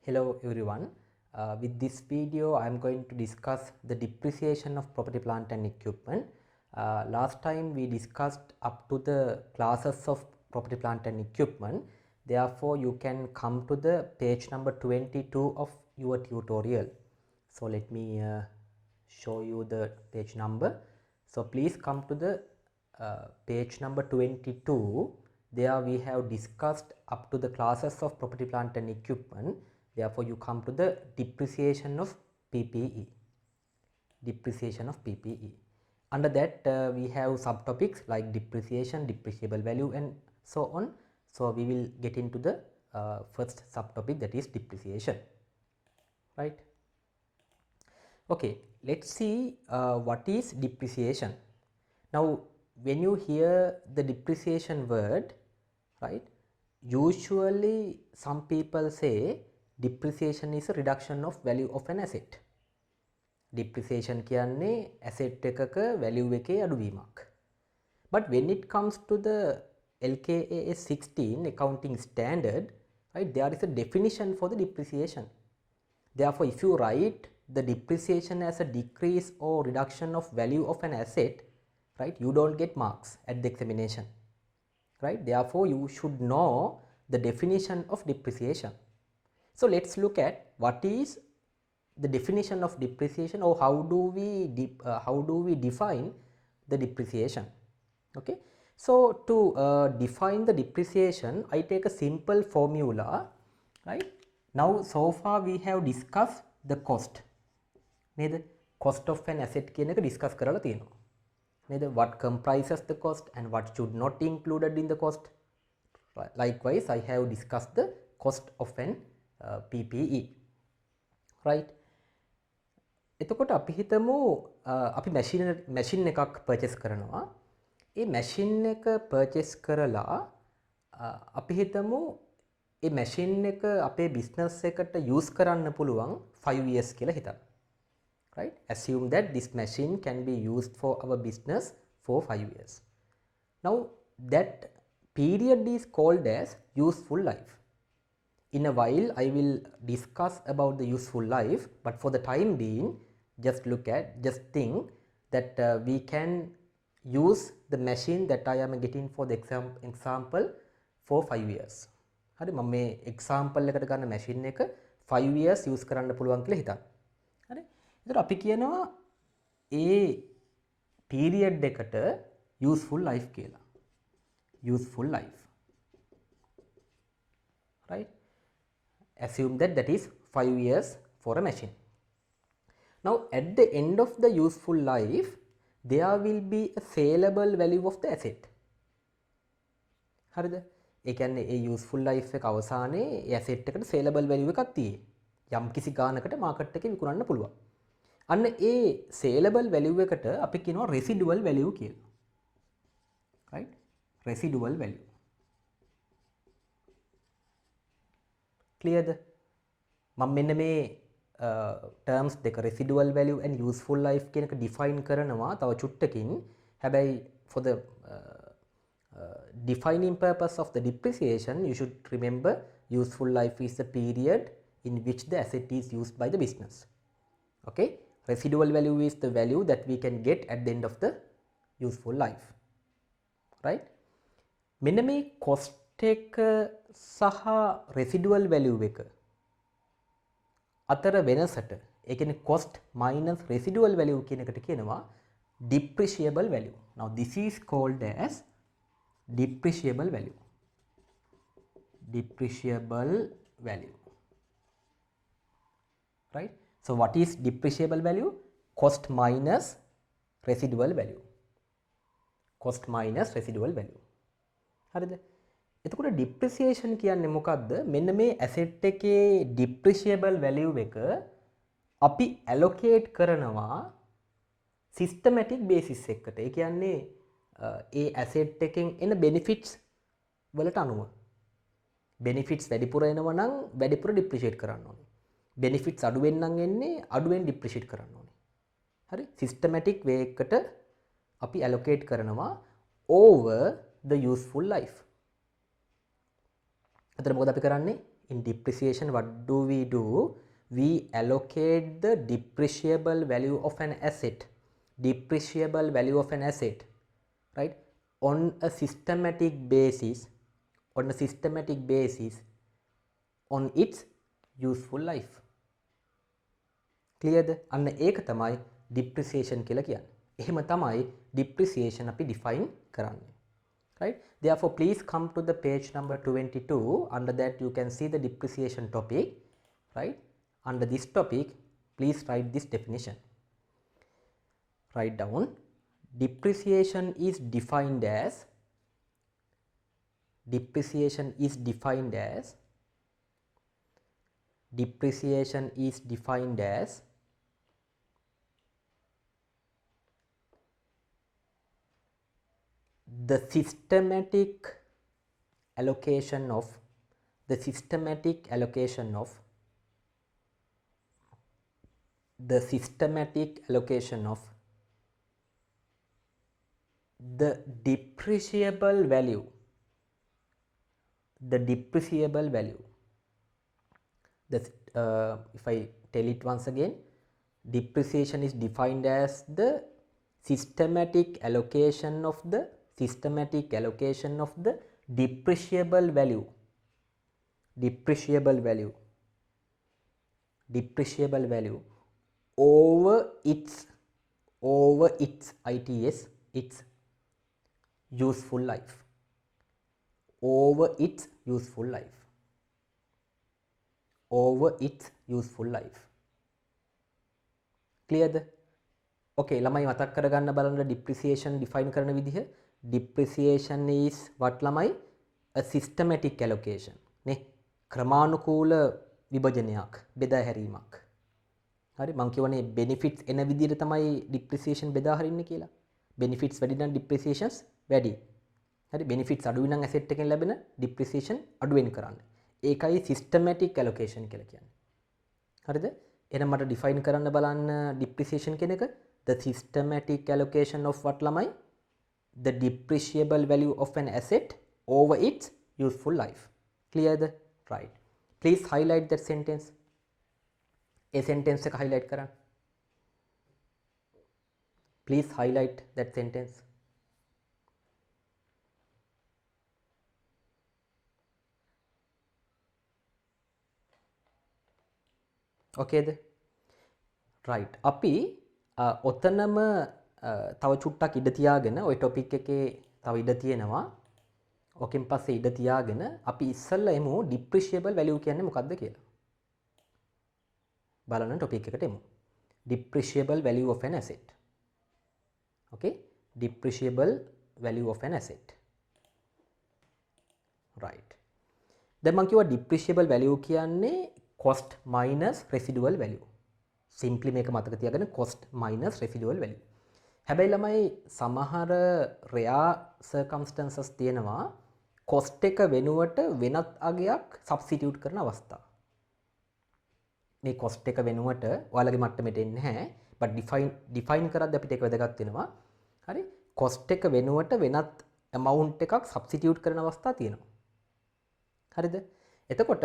Hello everyone. With this video I am going to discuss the depreciation of property, plant and equipment. Last time we discussed up to the classes of property, plant and equipment. Therefore you can come to the page number 22 of your tutorial. So let me show you the page number. So please come to the page number 22. There we have discussed up to the classes of property, plant and equipment. Therefore you come to the depreciation of PPE. Depreciation of PPE. Under that we have subtopics like depreciation, depreciable value and so on. So we will get into the first subtopic, that is depreciation, right? Okay, let's see what is depreciation. Now when you hear the depreciation word, right, usually some people say depreciation is a reduction of value of an asset. Depreciation කියන්නේ asset එකක value එකේ අඩුවීමක්. But when it comes to the LKAS 16 accounting standard, right, there is a definition for the depreciation. Therefore if you write the depreciation as a decrease or reduction of value of an asset, right, you don't get marks at the examination, right? Therefore you should know the definition of depreciation. So let's look at what is the definition of depreciation, or how do we define the depreciation. Okay, so to define the depreciation I take a simple formula, right? Now so far we have discussed the cost, නේද? cost of an asset කියන එක discuss කරලා තියෙනවා නේද? What comprises the cost and what should not included in the cost. Likewise I have discussed the cost of an PPE, right? එතකොට අපි හිතමු අපි මැෂින් එකක් පර්චේස් කරනවා. ඒ මැෂින් එක පර්චේස් කරලා අපි හිතමු ඒ මැෂින් එක අපේ බිස්නස් එකට යූස් කරන්න පුළුවන් 5 years කියලා හිතන්න. Right? Assume that this machine can be used for our business for 5 years. Now that period is called as useful life. In a while I will discuss about the useful life, but for the time being just think that we can use the machine that I am getting for the example for 5 years. හරි, මම මේ example එකට ගන්න machine එක 5 years use කරන්න පුළුවන් කියලා හිතන්න. හරි, ඒතර අපි කියනවා ඒ period එකට useful life කියලා. Useful life, right? Assume that is 5 years for a machine. Now at the end of the useful life there will be a saleable value of the asset. හරිද? ඒ කියන්නේ ඒ useful life එක අවසානයේ ඒ asset එකට saleable value එකක් තියෙයි. යම් කිසි ගානකට market එකේ විකුණන්න පුළුවන්. අන්න ඒ saleable value එකට අපි කියනවා residual value කියලා. Right? Residual value. Clear ද? මම මෙන්න මේ terms දෙක residual value and useful life කියන එක define කරනවා තව චුට්ටකින්. හැබැයි for the defining purpose of the depreciation you should remember useful life is the period in which the asset is used by the business. Okay, residual value is the value that we can get at the end of the useful life, right? මෙන්න මේ cost එක සහ residual value එක අතර වෙනසට, ඒ කියන්නේ cost minus residual value කියන එකට කියනවා depreciable value. Now this is called as depreciable value. Depreciable value, right? So what is depreciable value? Cost minus residual value. Cost minus residual value. හරිද? එතකොට depreciation කියන්නේ මොකක්ද? මෙන්න මේ asset එකේ depreciable value එක අපි allocate කරනවා systematic basis එකකට. ඒ කියන්නේ ඒ asset එකෙන් එන benefits වලට අනුව. benefits වැඩිපුර එනවා නම් වැඩිපුර depreciate කරන්න ඕනේ. benefits අඩුවෙන් නම් එන්නේ අඩුවෙන් depreciate කරන්න ඕනේ. හරි? systematic way එකකට අපි allocate කරනවා over the useful life. එතන මොකද අපි කරන්නේ? in depreciation, what do? We allocate the depreciable value of an asset, right, on a systematic basis, on its useful life. Clear? අන්න ඒක තමයි depreciation කියලා කියන්නේ. එහෙම තමයි depreciation අපි define කරන්නේ. Right? Therefore, please come to the page number 22. Under that you can see the depreciation topic. Right? Under this topic, please write this definition. Write down, depreciation is defined as depreciation is defined as the systematic allocation of the depreciable value, if I tell it once again, depreciation is defined as the systematic allocation of the depreciable value over its its useful life, over its useful life. Clear? Okay, ළමයි මතක් කරගන්න බලන්න depreciation define කරන විදිහ. Depreciation is what ළමයි? A systematic allocation. නේ? ක්‍රමානුකූල විභජනයක්, බෙදා හැරීමක්. හරි, මම කියවනේ benefits එන විදිහට තමයි depreciation බෙදා හරින්නේ කියලා. benefits වැඩි නම් depreciations වැඩි. හරි, benefits අඩු නම් asset එකෙන් ලැබෙන depreciation අඩු වෙන කරන්න. ඒකයි systematic allocation කියලා කියන්නේ. හරිද? එහෙනම් මට define කරන්න බලන්න depreciation කියන එක. The systematic allocation of what ළමයි? The depreciable value of an asset over its useful life. Clear? Right. Please highlight that sentence. A sentence එක highlight කරන්න. Please highlight that sentence. Okay? Right. අපි ඔතනම තව චුට්ටක් ඉඩ තියාගෙන ওই ටොපික් එකේ තව ඉඩ තියෙනවා. ඕකෙන් පස්සේ ඉඩ තියාගෙන අපි ඉස්සෙල්ලා එමු depreciable value කියන්නේ මොකක්ද කියලා. බලන්න ටොපික් එකට එමු. Depreciable value of an asset. Okay? Depreciable value of an asset. Right. දැන් මම කිව්වා depreciable value කියන්නේ cost minus residual value. Simply මේක මතක තියාගන්න, cost minus residual value. හැබැයි ළමයි සමහර rare circumstances තියෙනවා cost එක වෙනුවට වෙනත් අගයක් substitute කරන අවස්ථා. මේ cost එක වෙනුවට ඔයාලගේ මට්ටමට එන්නේ නැහැ, but define කරද්දී අපිට ඒක වැදගත් වෙනවා. හරි, cost එක වෙනුවට වෙනත් amount එකක් substitute කරන අවස්ථා තියෙනවා. හරිද? එතකොට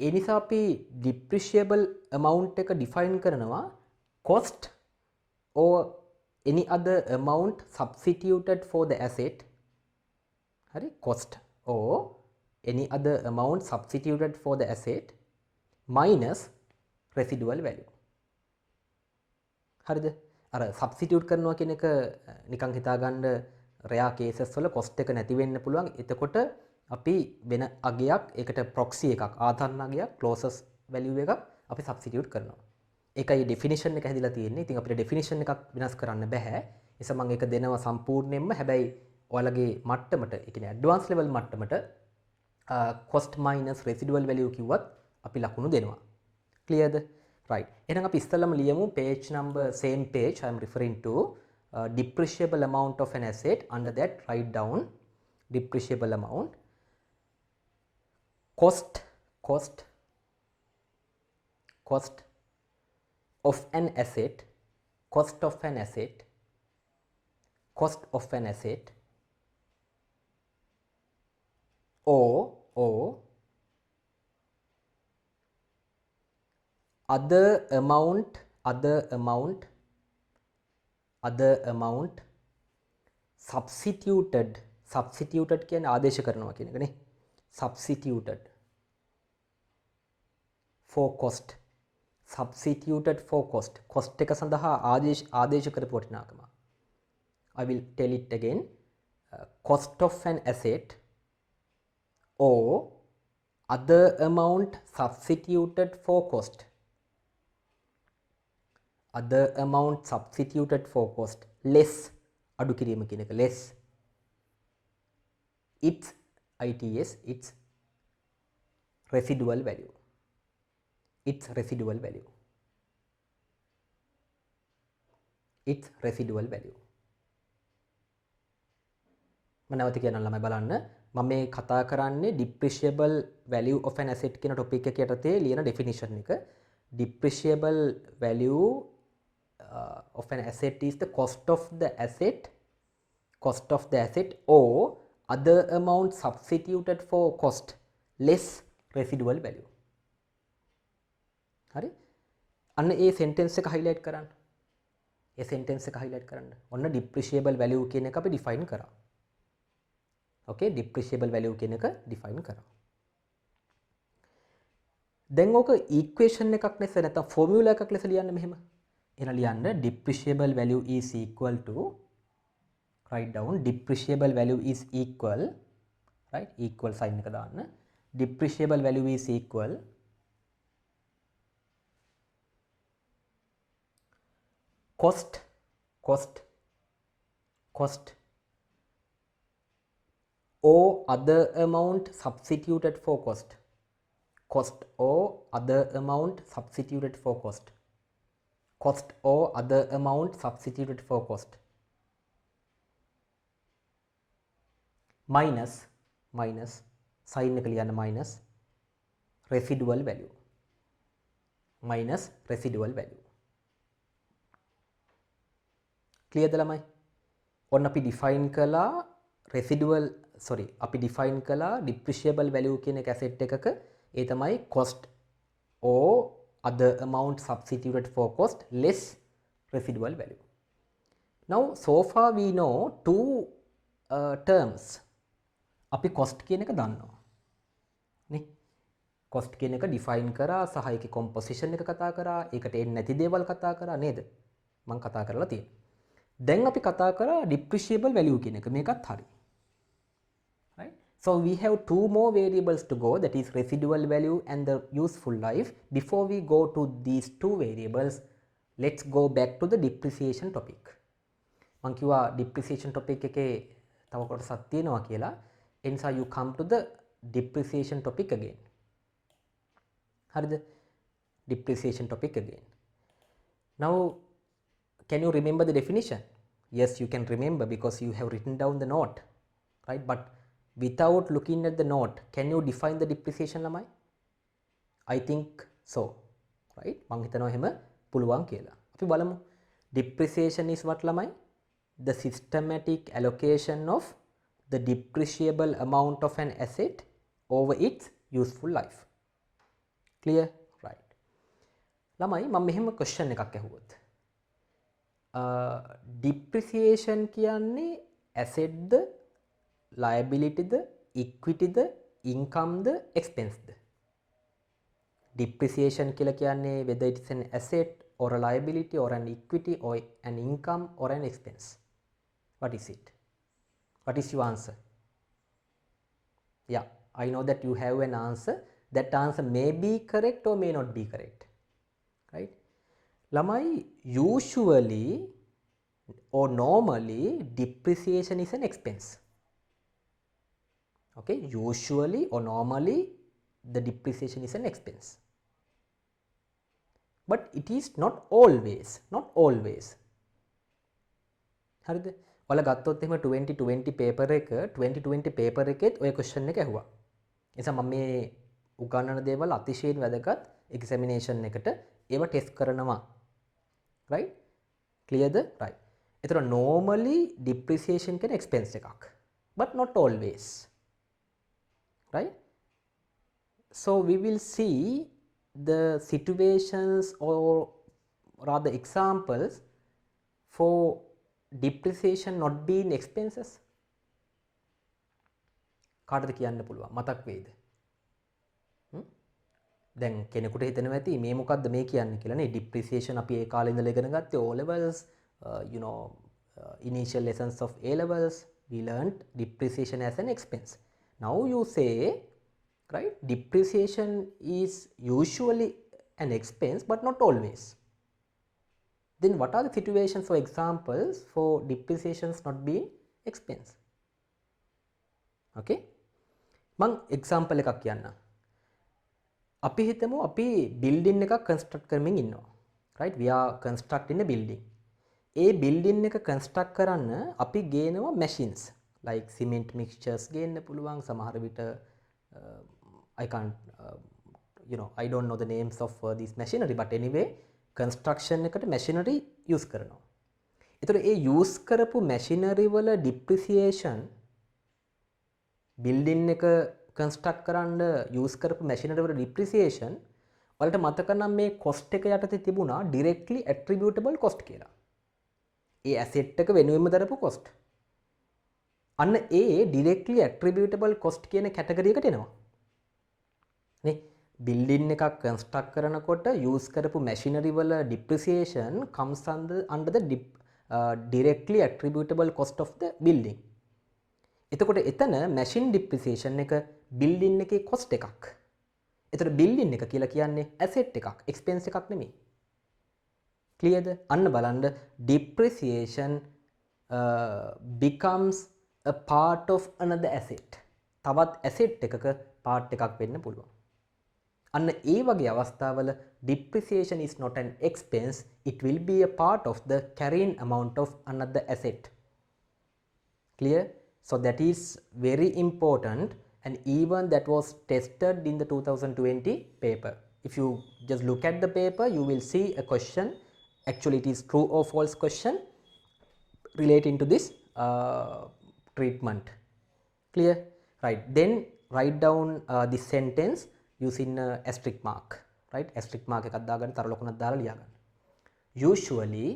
ඒ නිසා අපි depreciable amount එක define කරනවා cost or any other amount substituted for the asset. Hari, cost or any other amount substituted for the asset minus residual value. හරිද? අර substitute කරනවා කියන එක නිකන් හිතාගන්න rare cases වල cost එක නැති වෙන්න පුළුවන්. එතකොට අපි වෙන අගයක්, ඒකට proxy එකක්, ආධාරණ අගයක්, closest value එකක් අපි substitute කරනවා. ඒකයි definition එක හැදිලා තියෙන්නේ. ඉතින් අපිට definition එකක් වෙනස් කරන්න බෑ. ඒ නිසා මම ඒක දෙනවා සම්පූර්ණයෙන්ම. හැබැයි ඔයාලගේ මට්ටමට, ඒ කියන්නේ advanced level මට්ටමට cost minus residual value කිව්වත් අපි ලකුණු දෙනවා. Clearද? Right. එහෙනම් අපි ඉස්සෙල්ලාම ලියමු page number, same page I am referring to, depreciable amount of an asset. Under that write down depreciable amount. Cost of an asset, cost of an asset or other amount substituted කියන්නේ ආදේශ කරනවා කියන එකනේ. substituted for cost cost එක සඳහා ආදේශ කරපු වටිනාකම. I will tell it again. Cost of an asset or other amount substituted for cost. Other amount substituted for cost less අඩු කිරීම කියන එක less its residual value. Its residual value. මනවත කියන ළමයි බලන්න මම මේ කතා කරන්නේ depreciable value of an asset කියන topic එක යටතේ ලියන definition එක. Depreciable value of an asset is the cost of the asset or other amount substituted for cost less residual value. හරි? අන්න ඒ sentence එක highlight කරන්න. ඔන්න depreciable value කියන එක අපි define කරා. okay, depreciable value කියන එක define කරා. දැන් ඕක equation එකක් ලෙස නැත්නම් formula එකක් ලෙස ලියන්න මෙහෙම. එහෙනම් ලියන්න depreciable value is equal to, write down, depreciable value is equal, right, equal sign එක දාන්න. Depreciable value is equal cost or other amount substituted for cost. Cost or other amount substituted for cost. Cost or other amount substituted for cost. Minus sign එක ලියන්න minus residual value. Clear ද ළමයි? ඔන්න අපි define කළා depreciable value කියන එක asset එකක ඒ තමයි cost or other amount substituted for cost less residual value. Now so far we know two terms. අපි cost කියන එක දන්නවා නේ. cost කියන එක define කරා සහ ඒකේ composition එක කතා කරා, ඒකට එන්නේ නැති දේවල් කතා කරා නේද? මම කතා කරලා තියෙනවා. දැන් අපි කතා කරා depreciable value කියන එක. මේකත් හරි. Right? So we have two more variables to go, that is residual value and the useful life. Before we go to these two variables, let's go back to the depreciation topic. මම කිව්වා depreciation topic එකේ තව කොටසක් තියෙනවා කියලා. ඒ නිසා you come to the depreciation topic again. හරිද? Depreciation topic again. Now can you remember the definition? Yes, you can remember because you have written down the note, right? But without looking at the note, can you define the depreciation ළමයි? I think so, right? මම හිතනවා එහෙම පුළුවන් කියලා. අපි බලමු. Depreciation is what ළමයි? The systematic allocation of the depreciable amount of an asset over its useful life. Clear? Right. ළමයි මම මෙහෙම question එකක් අහුවොත්. Depreciation කියන්නේ asset ද, liability ද, equity ද, income ද, expense ද? Depreciation කියලා කියන්නේ whether it is an asset or a liability or an equity or an income or an expense. What is it? What is your answer? Yeah, I know that you have an answer. That answer may be correct or may not be correct. Right? ළමයි, usually or normally depreciation is an expense. Okay, usually or normally the depreciation is an expense. But it is not always. හරිද? ඔයාලා ගත්තොත් එහෙම 2020 paper එක 2020 paper එකෙත් ඔය question එක ඇහුවා. ඒ නිසා මම මේ උගන්වන දේවල් අතිශයින් වැදගත් examination එකට ඒව test කරනවා. Right? Clear the? Right. එතකොට normally depreciation කියන expense එකක්. But not always. Right? So we will see the situations or rather examples for depreciation not being expenses? කාටද කියන්න පුළුවන් මතක් වෙයිද? දැන් කෙනෙකුට හිතෙනවා ඇති මේ මොකද්ද මේ කියන්නේ කියලා නේ. depreciation අපි ඒ කාලේ ඉඳලා ඉගෙන ගත්තේ O levels, you know, initial lessons of A levels. We learned depreciation as an expense. Now you say, right, depreciation is usually an expense but not always. Then what are the situations or examples for depreciations not being expense? Okay, මං example එකක් කියන්නම්. අපි හිතමු අපි building එකක් construct කරමින් ඉන්නවා. Right, we are constructing a building. A building එක construct කරන්න අපි ගේනවා machines like cement mixtures ගේන්න පුළුවන්. සමහර විට I can't you know, I don't know the names of this machinery, but anyway construction එකට machinery use කරනවා. ඒතර ඒ use කරපු machinery වල depreciation, building එක construct කරන්න use කරපු machinery වල depreciation වලට මතක නම් මේ cost එක යටතේ තිබුණා directly attributable cost කියලා. ඒ asset එක වෙනුවෙන්ම දරපු cost. අන්න ඒ directly attributable cost කියන category එකට එනවා. නේ building එකක් construct කරනකොට use කරපු machinery වල depreciation comes under the directly attributable cost of the building. එතකොට එතන machine depreciation එක building එකේ cost එකක්. එතකොට building එක කියලා කියන්නේ asset එකක්, expense එකක් නෙමෙයි. clearද? අන්න බලන්න depreciation becomes a part of another asset. තවත් asset එකක part එකක් වෙන්න පුළුවන්. අන්න ඒ වගේ අවස්ථාවල depreciation is not an expense, it will be a part of the carrying amount of another asset. Clear? So that is very important, and even that was tested in the 2020 paper. If you just look at the paper, you will see a question, actually it is true or false question relating to this treatment. Clear? Right, then write down this sentence using asterisk mark, right? Asterisk mark එකක් දාගන්න තර ලකුණක් දාලා ලියා ගන්න. Usually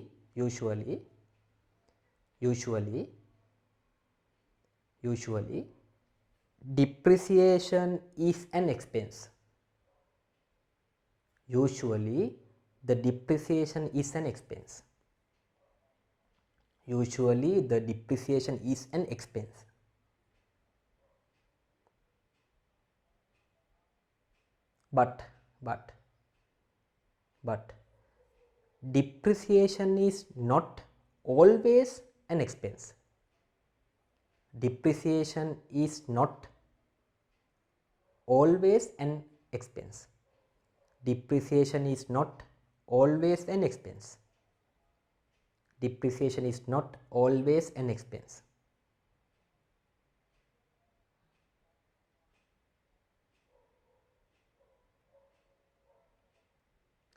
depreciation is an expense. Usually the depreciation is an expense. Usually the depreciation is an expense. But depreciation is not always an expense. Depreciation is not always an expense. Depreciation is not always an expense. Depreciation is not always an expense.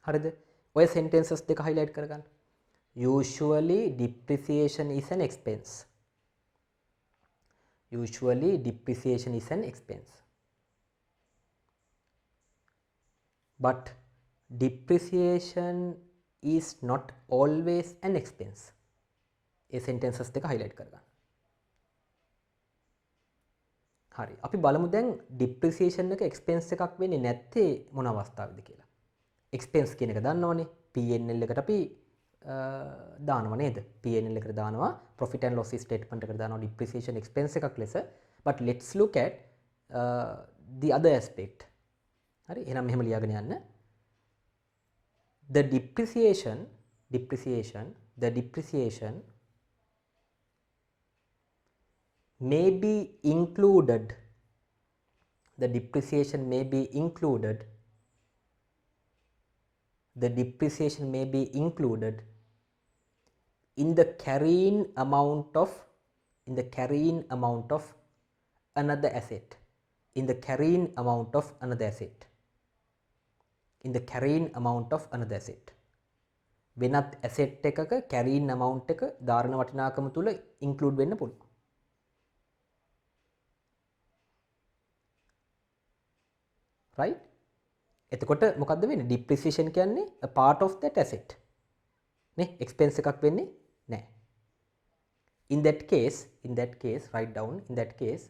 හරිද? ඔය sentences දෙක highlight කරගන්න. Usually depreciation is an expense. Usually depreciation is an expense. But depreciation is not always an expense. A sentences දෙක highlight කරගන්න. හරි. අපි බලමු දැන් depreciation එක expense එකක් වෙන්නේ නැත්තේ මොන අවස්ථාවේද කියලා. expense කියන එක දන්නවනේ. P&L එකට අපි දානවා නේද? P&L එකට දානවා, profit and loss statement එකට දානවා depreciation expense එකක් ලෙස. But let's look at the other aspect. හරි. එහෙනම් මෙහෙම ලියාගෙන යන්න. The depreciation may be included. The depreciation may be included. The depreciation may be included in the carrying amount of another asset. In the carrying amount of another asset. In the carrying amount of another asset. වෙනත් asset එකක carrying amount එක ධාරණ වටිනාකම තුල include වෙන්න පුළුවන්. Right? එතකොට මොකද්ද වෙන්නේ? depreciation කියන්නේ a part of that asset. නේ expense එකක් වෙන්නේ නැහැ. In that case write down, in that case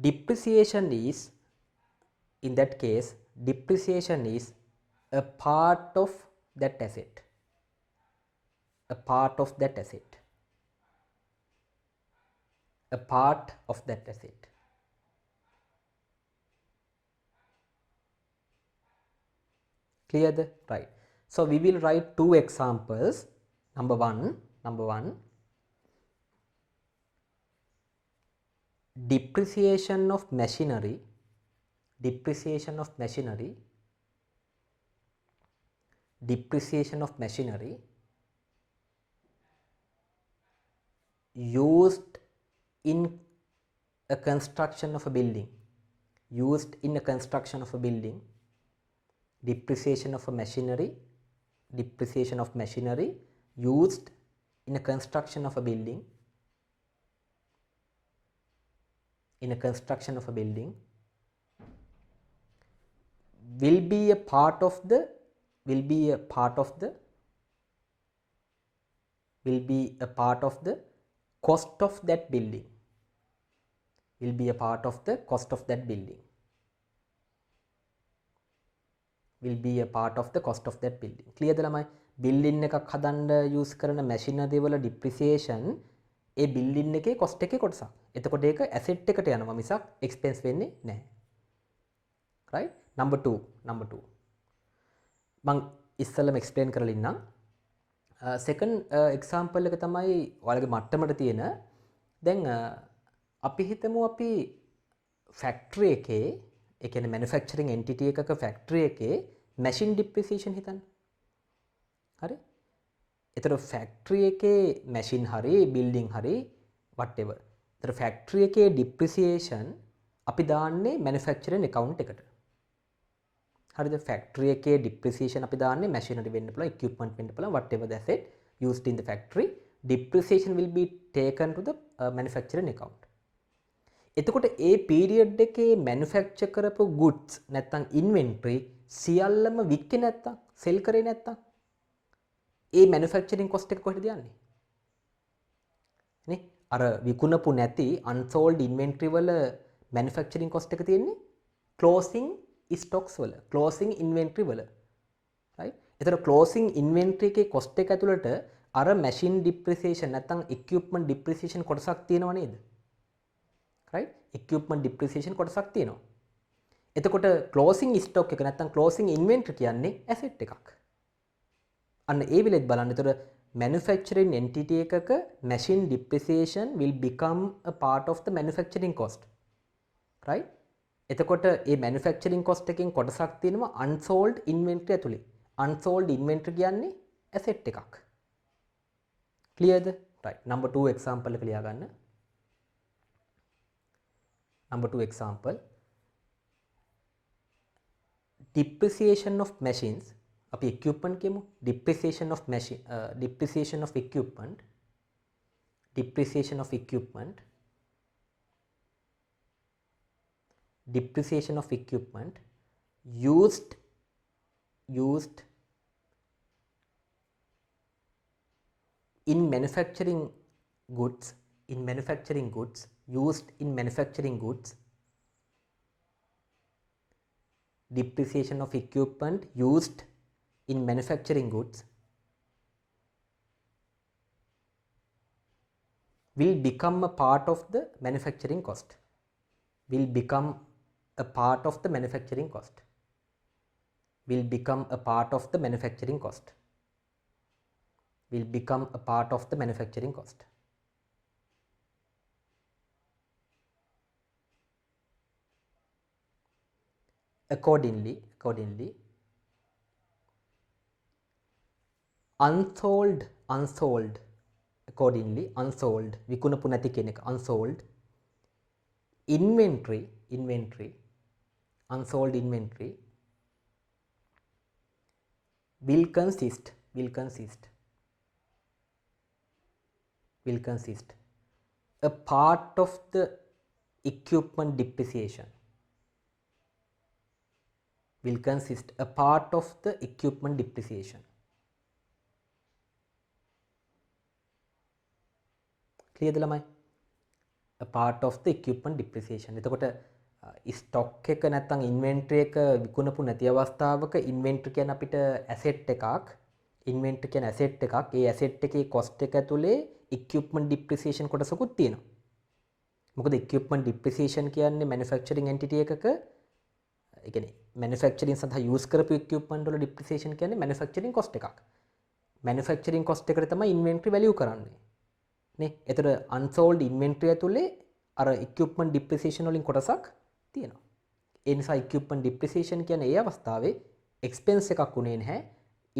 depreciation is a part of that asset. A part of that asset. A part of that asset. Clear the right. So we will write two examples. Number one, depreciation of machinery used in a construction of a building. Depreciation of machinery used in a construction of a building. Will be a part of the cost of that building. Clear ද ළමයි? building එකක් හදන්න use කරන machinery වල depreciation ඒ building එකේ cost එකේ කොටසක්. එතකොට ඒක asset එකට යනවා මිසක් expense වෙන්නේ නැහැ. right? number 2 මම ඉස්සෙල්ලම explain කරලා ඉන්නම්. second example එක තමයි ඔයාලගේ මට්ටමට තියෙන. දැන් අපි හිතමු අපි factory එකේ ඒ කියන්නේ manufacturing entity එකක factory එකේ machine depreciation හිතන්න. හරි? එතකොට factory එකේ machine හරි building හරි whatever. එතකොට factory එකේ depreciation අපි දාන්නේ manufacturing account එකට. හරිද? factory එකේ depreciation අපි දාන්නේ machinery වෙන්න පුළුවන්, equipment වෙන්න පුළුවන්, whatever the asset used in the factory, depreciation will be taken to the manufacturing account. එතකොට ඒ period එකේ manufacture කරපු goods නැත්නම් inventory සියල්ලම වික්කේ නැත්නම් sell කරේ නැත්නම් ඒ manufacturing cost එක කොහෙද යන්නේ? නේ? අර විකුණපු නැති unsold inventory වල manufacturing cost එක තියෙන්නේ closing stocks වල, closing inventory වල. right? එතකොට closing inventory එකේ cost එක ඇතුළට අර machine depreciation නැත්නම් equipment depreciation කොටසක් තියෙනව නේද? right? equipment depreciation කොටසක් තියෙනවා. එතකොට closing stock එක නැත්නම් closing inventory කියන්නේ asset එකක්. අන්න ඒ විලෙත් බලන්න. එතකොට manufacturing entity එකක machine depreciation will become a part of the manufacturing cost. right? එතකොට ඒ manufacturing cost එකෙන් කොටසක් තියෙනවා unsold inventory ඇතුලේ. unsold inventory කියන්නේ asset එකක්. clearද? right. number 2 example එක ලියා ගන්න. number 2 example, depreciation of machines. අපි equipment කියමු. depreciation of equipment used in manufacturing goods, depreciation of equipment used in manufacturing goods will become a part of the manufacturing cost. Will become a part of the manufacturing cost. Accordingly, unsold විකුණපු නැති කෙනෙක් unsold inventory will consist a part of the equipment depreciation. will consist a part of the equipment depreciation. Clear ද ළමයි? A part of the equipment depreciation. එතකොට stock එක නැත්නම් ඉන්වෙන්ටරි එක විකුණපු නැති අවස්ථාවක ඉන්වෙන්ටරි කියන්නේ අපිට ඇසෙට් එකක්. ඉන්වෙන්ටරි කියන්නේ ඇසෙට් එකක්. ඒ ඇසෙට් එකේ කොස්ට් එක ඇතුලේ equipment depreciation කොටසකුත් තියෙනවා. මොකද equipment depreciation කියන්නේ manufacturing entity එකක ඒ කියන්නේ manufacturing සඳහා use කරපු equipment වල depreciation කියන්නේ manufacturing cost එකක්. manufacturing cost එකට තමයි inventory value කරන්නේ. නේ? එතකොට unsold inventory ඇතුලේ අර equipment depreciation වලින් කොටසක් තියෙනවා. ඒ නිසා equipment depreciation කියන්නේ ඒ අවස්ථාවේ expense එකක් උනේ නැහැ.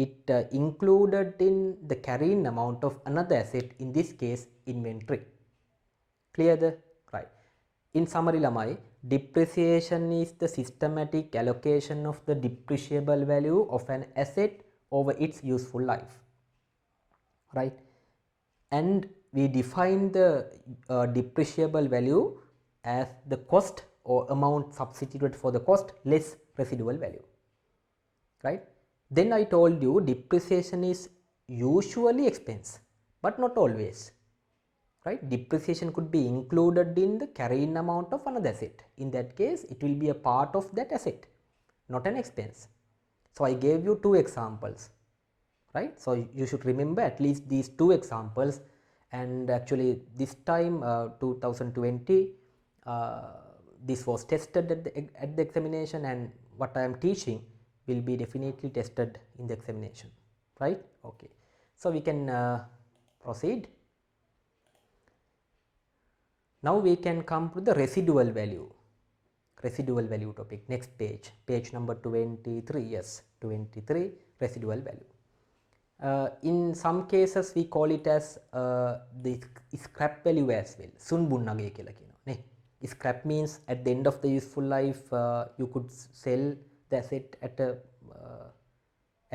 It included in the carrying amount of another asset, in this case inventory. Clear the right? In summary lamai, depreciation is the systematic allocation of the depreciable value of an asset over its useful life, right? And we define the depreciable value as the cost or amount substituted for the cost less residual value, right? Then I told you depreciation is usually expense but not always, right? Depreciation could be included in the carrying amount of another asset. In that case it will be a part of that asset, not an expense. So I gave you two examples, right? So you should remember at least these two examples. And actually this time 2020 this was tested at the examination, and what I am teaching will be definitely tested in the examination, right? Okay, so we can proceed. Now we can come to the residual value topic. Next page, page number 23. Yes, 23, residual value. In some cases we call it as the scrap value as well. Sunbun nage කියලා කියනවා නේ. Scrap means at the end of the useful life you could sell the asset at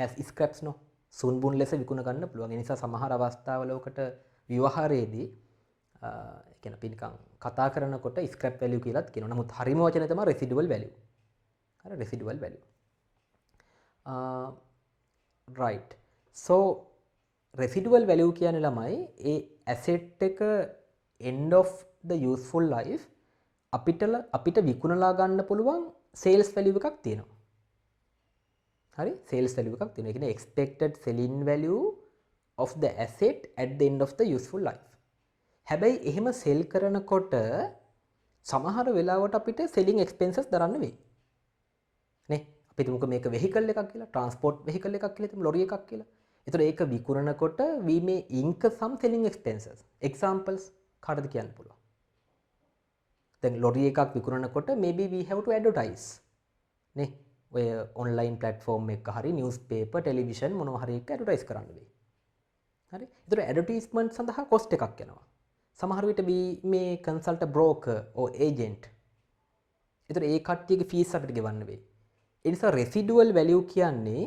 as scraps no. Sunbun ලෙස විකුණ ගන්න පුළුවන්. ඒ නිසා සමහර අවස්ථාවල ඔකට ව්‍යවහාරයේදී කියන අපි නිකන් කතා කරනකොට scrap value කියලාත් කියනවා. නමුත් හරිම වචනේ තමයි residual value. හරි, residual value. Right. So residual value කියන්නේ ළමයි ඒ asset එක end of the useful life අපිට විකුණලා ගන්න පුළුවන් sales value එකක් තියෙනවා. හරි, sales value එකක් තියෙනවා. ඒ කියන්නේ expected selling value of the asset at the end of the useful life. හැබැයි එහෙම sell කරනකොට සමහර වෙලාවට අපිට selling expenses දරන්න වෙයි. නේ? අපි තුමුක මේක vehicle එකක් කියලා, transport vehicle එකක් කියලා, තුමු lorry එකක් කියලා. එතකොට ඒක විකුණනකොට we may incur some selling expenses. Examples කාටද කියන්න පුළුවන්? දැන් lorry එකක් විකුණනකොට maybe we have to advertise. නේ? ඔය online platform එකක හරි newspaper, television මොනවා හරි එක advertise කරන්න වෙයි. හරි? එතකොට advertisement සඳහා cost එකක් යනවා. සමහර විට we may consult a broker or agent. එතකොට ඒ කට්ටියගේ fees අපිට ගෙවන්න වෙයි. ඒ නිසා residual value කියන්නේ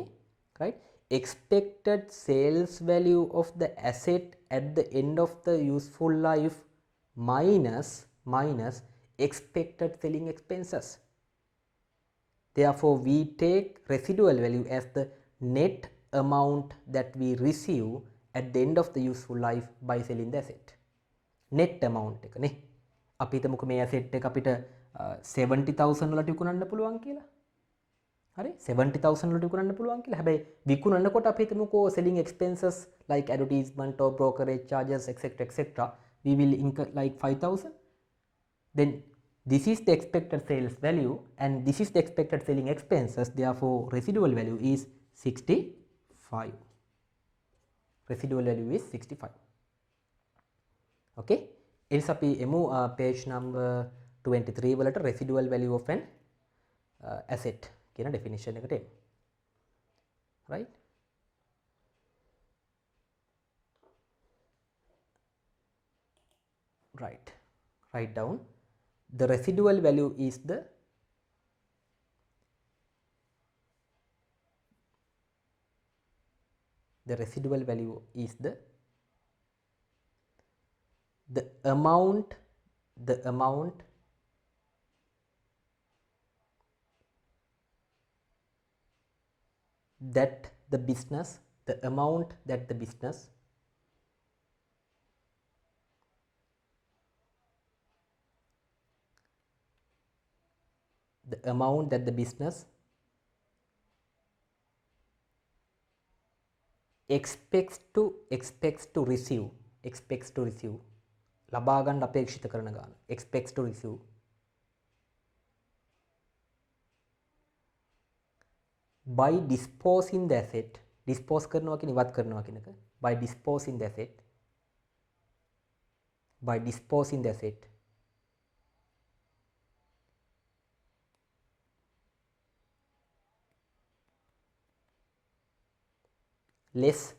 right expected sales value of the asset at the end of the useful life minus expected selling expenses. Therefore we take residual value as the net amount that we receive at the end of the useful life by selling the asset. Net amount එක නේ. අපි හිතමුකෝ මේ asset එක අපිට 70,000 වලට විකුණන්න පුළුවන් කියලා. හරි, 70,000 වලට විකුණන්න පුළුවන් කියලා. හැබැයි විකුණනකොට අපි හිතමුකෝ selling expenses like advertisement or brokerage charges etc we will incur like 5,000. Then this is the expected sales value and this is the expected selling expenses. Therefore residual value is 65. Residual value is 65. Okay, එනිසා අපි එමු page number 23 වලට residual value of an asset කියන definition එකට එමු. Right? Right. Write down the residual value is the residual value is the amount that the business, the amount that the business expects to receive ලබා ගන්න අපේක්ෂිත කරන ගාන expects to receive by disposing the asset dispose කරනවා කියන ඉවත් කරනවා කියන එක by disposing the asset less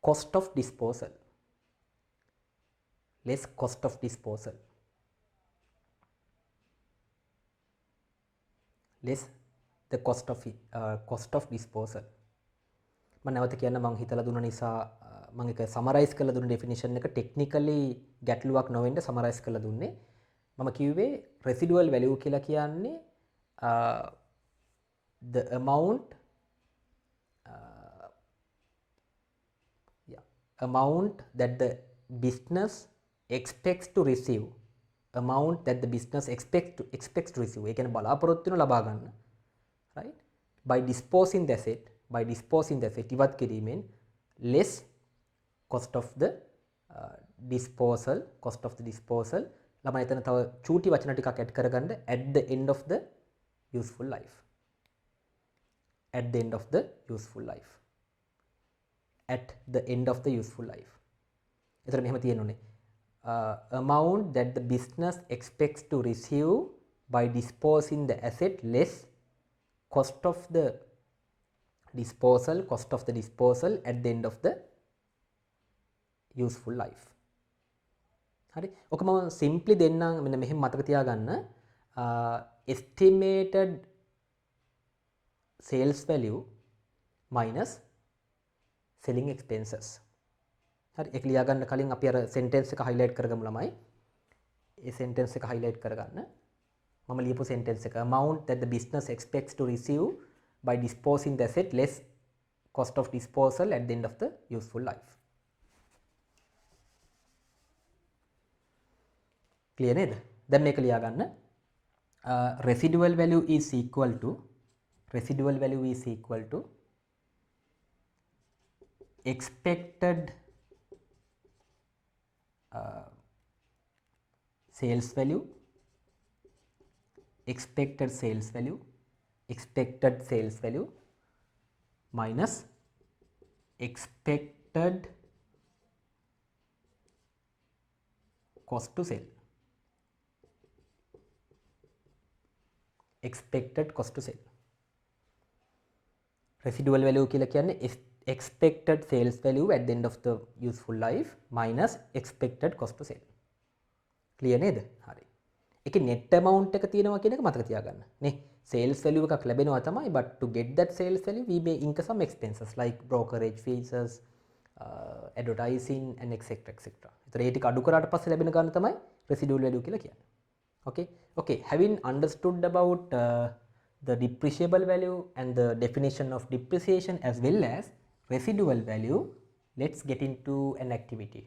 cost of disposal less cost of disposal less the cost of disposal මම නැවත කියන්න මම හිතලා දුන්න නිසා මම ඒක සමරයිස් කරලා දුන්න ඩෙෆිනිෂන් එක ටෙක්නිකලි ගැටලුවක් නොවෙන්න සමරයිස් කරලා දුන්නේ මම කිව්වේ residual value කියලා කියන්නේ the amount that the business expects to receive ඒ කියන්නේ බලාපොරොත්තු වෙන ලබා ගන්න right by disposing the asset ඉවත් කිරීමෙන් less cost of the disposal ළමයි එතන තව චූටි වචන ටිකක් ඇඩ් කරගන්න at the end of the useful life at the end of the useful life එතන මෙහෙම තියෙනුනේ amount that the business expects to receive by disposing the asset less cost of the disposal at the end of the useful life හරි ඔක මම simply දෙන්නම් මෙන්න මෙහෙම මතක තියාගන්න estimated sales value minus selling expenses හරි ඒක ලියා ගන්න කලින් අපි අර sentence එක highlight කරගමු ළමයි ඒ sentence එක highlight කරගන්න මම ලියපු sentence එක amount that the business expects to receive by disposing the asset less cost of disposal at the end of the useful life clear නේද දැන් මේක ලියා ගන්න residual value is equal to expected sales value minus expected cost to sell residual value කියලා කියන්නේ expected sales value at the end of the useful life minus expected cost to sell clear නේද හරි ඒකේ net amount එක තියෙනවා කියන එක මතක තියාගන්න නේ sales value එකක් ලැබෙනවා තමයි but to get that sales value we may incur some expenses like brokerage fees advertising and etc. ඒතර ඒ ටික අඩු කරාට පස්සේ ලැබෙන ගාන තමයි residual value කියලා කියන්නේ okay having understood about the depreciable value and the definition of depreciation as well as residual value let's get into an activity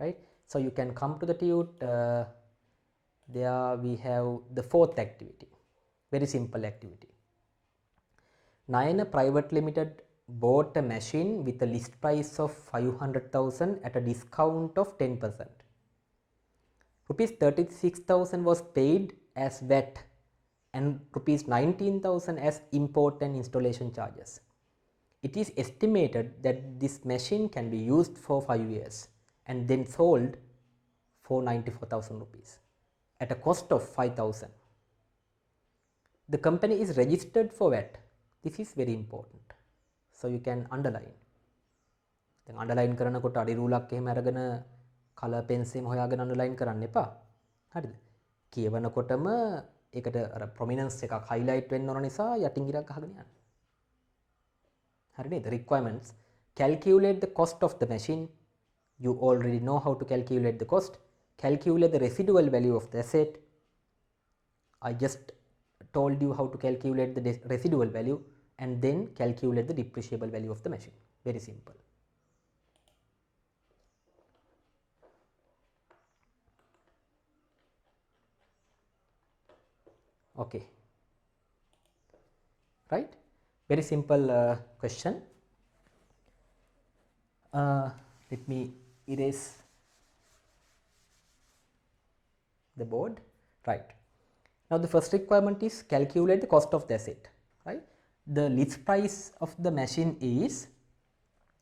right so you can come to the tute there we have the fourth activity very simple activity Nayana Private Limited bought a machine with a list price of 500,000 at a discount of 10%. Rupees 36,000 was paid as VAT and rupees 19,000 as import and installation charges. It is estimated that this machine can be used for 5 years and then sold for 94,000 rupees at a cost of 5,000. The company is registered for VAT. This is very important. So you can underline. Then underline කරනකොට අඩි රූලක් එහෙම අරගෙන color pens එහෙම හොයාගෙන underline කරන්න එපා. හරිද? කියවනකොටම ඒකට අර prominence එකක් highlight වෙන්න ඕන නිසා යටින් ඉරක් අහගෙන යන්න. හරි නේද? Requirements. Calculate the cost of the machine. You already know how to calculate the cost. calculate the residual value of the asset. I just told you how to calculate the residual value and then calculate the depreciable value of the machine. Very simple. Okay, right? Very simple question. Let me erase the board. Right. Now the first requirement is calculate the cost of the asset. Right. The list price of the machine is,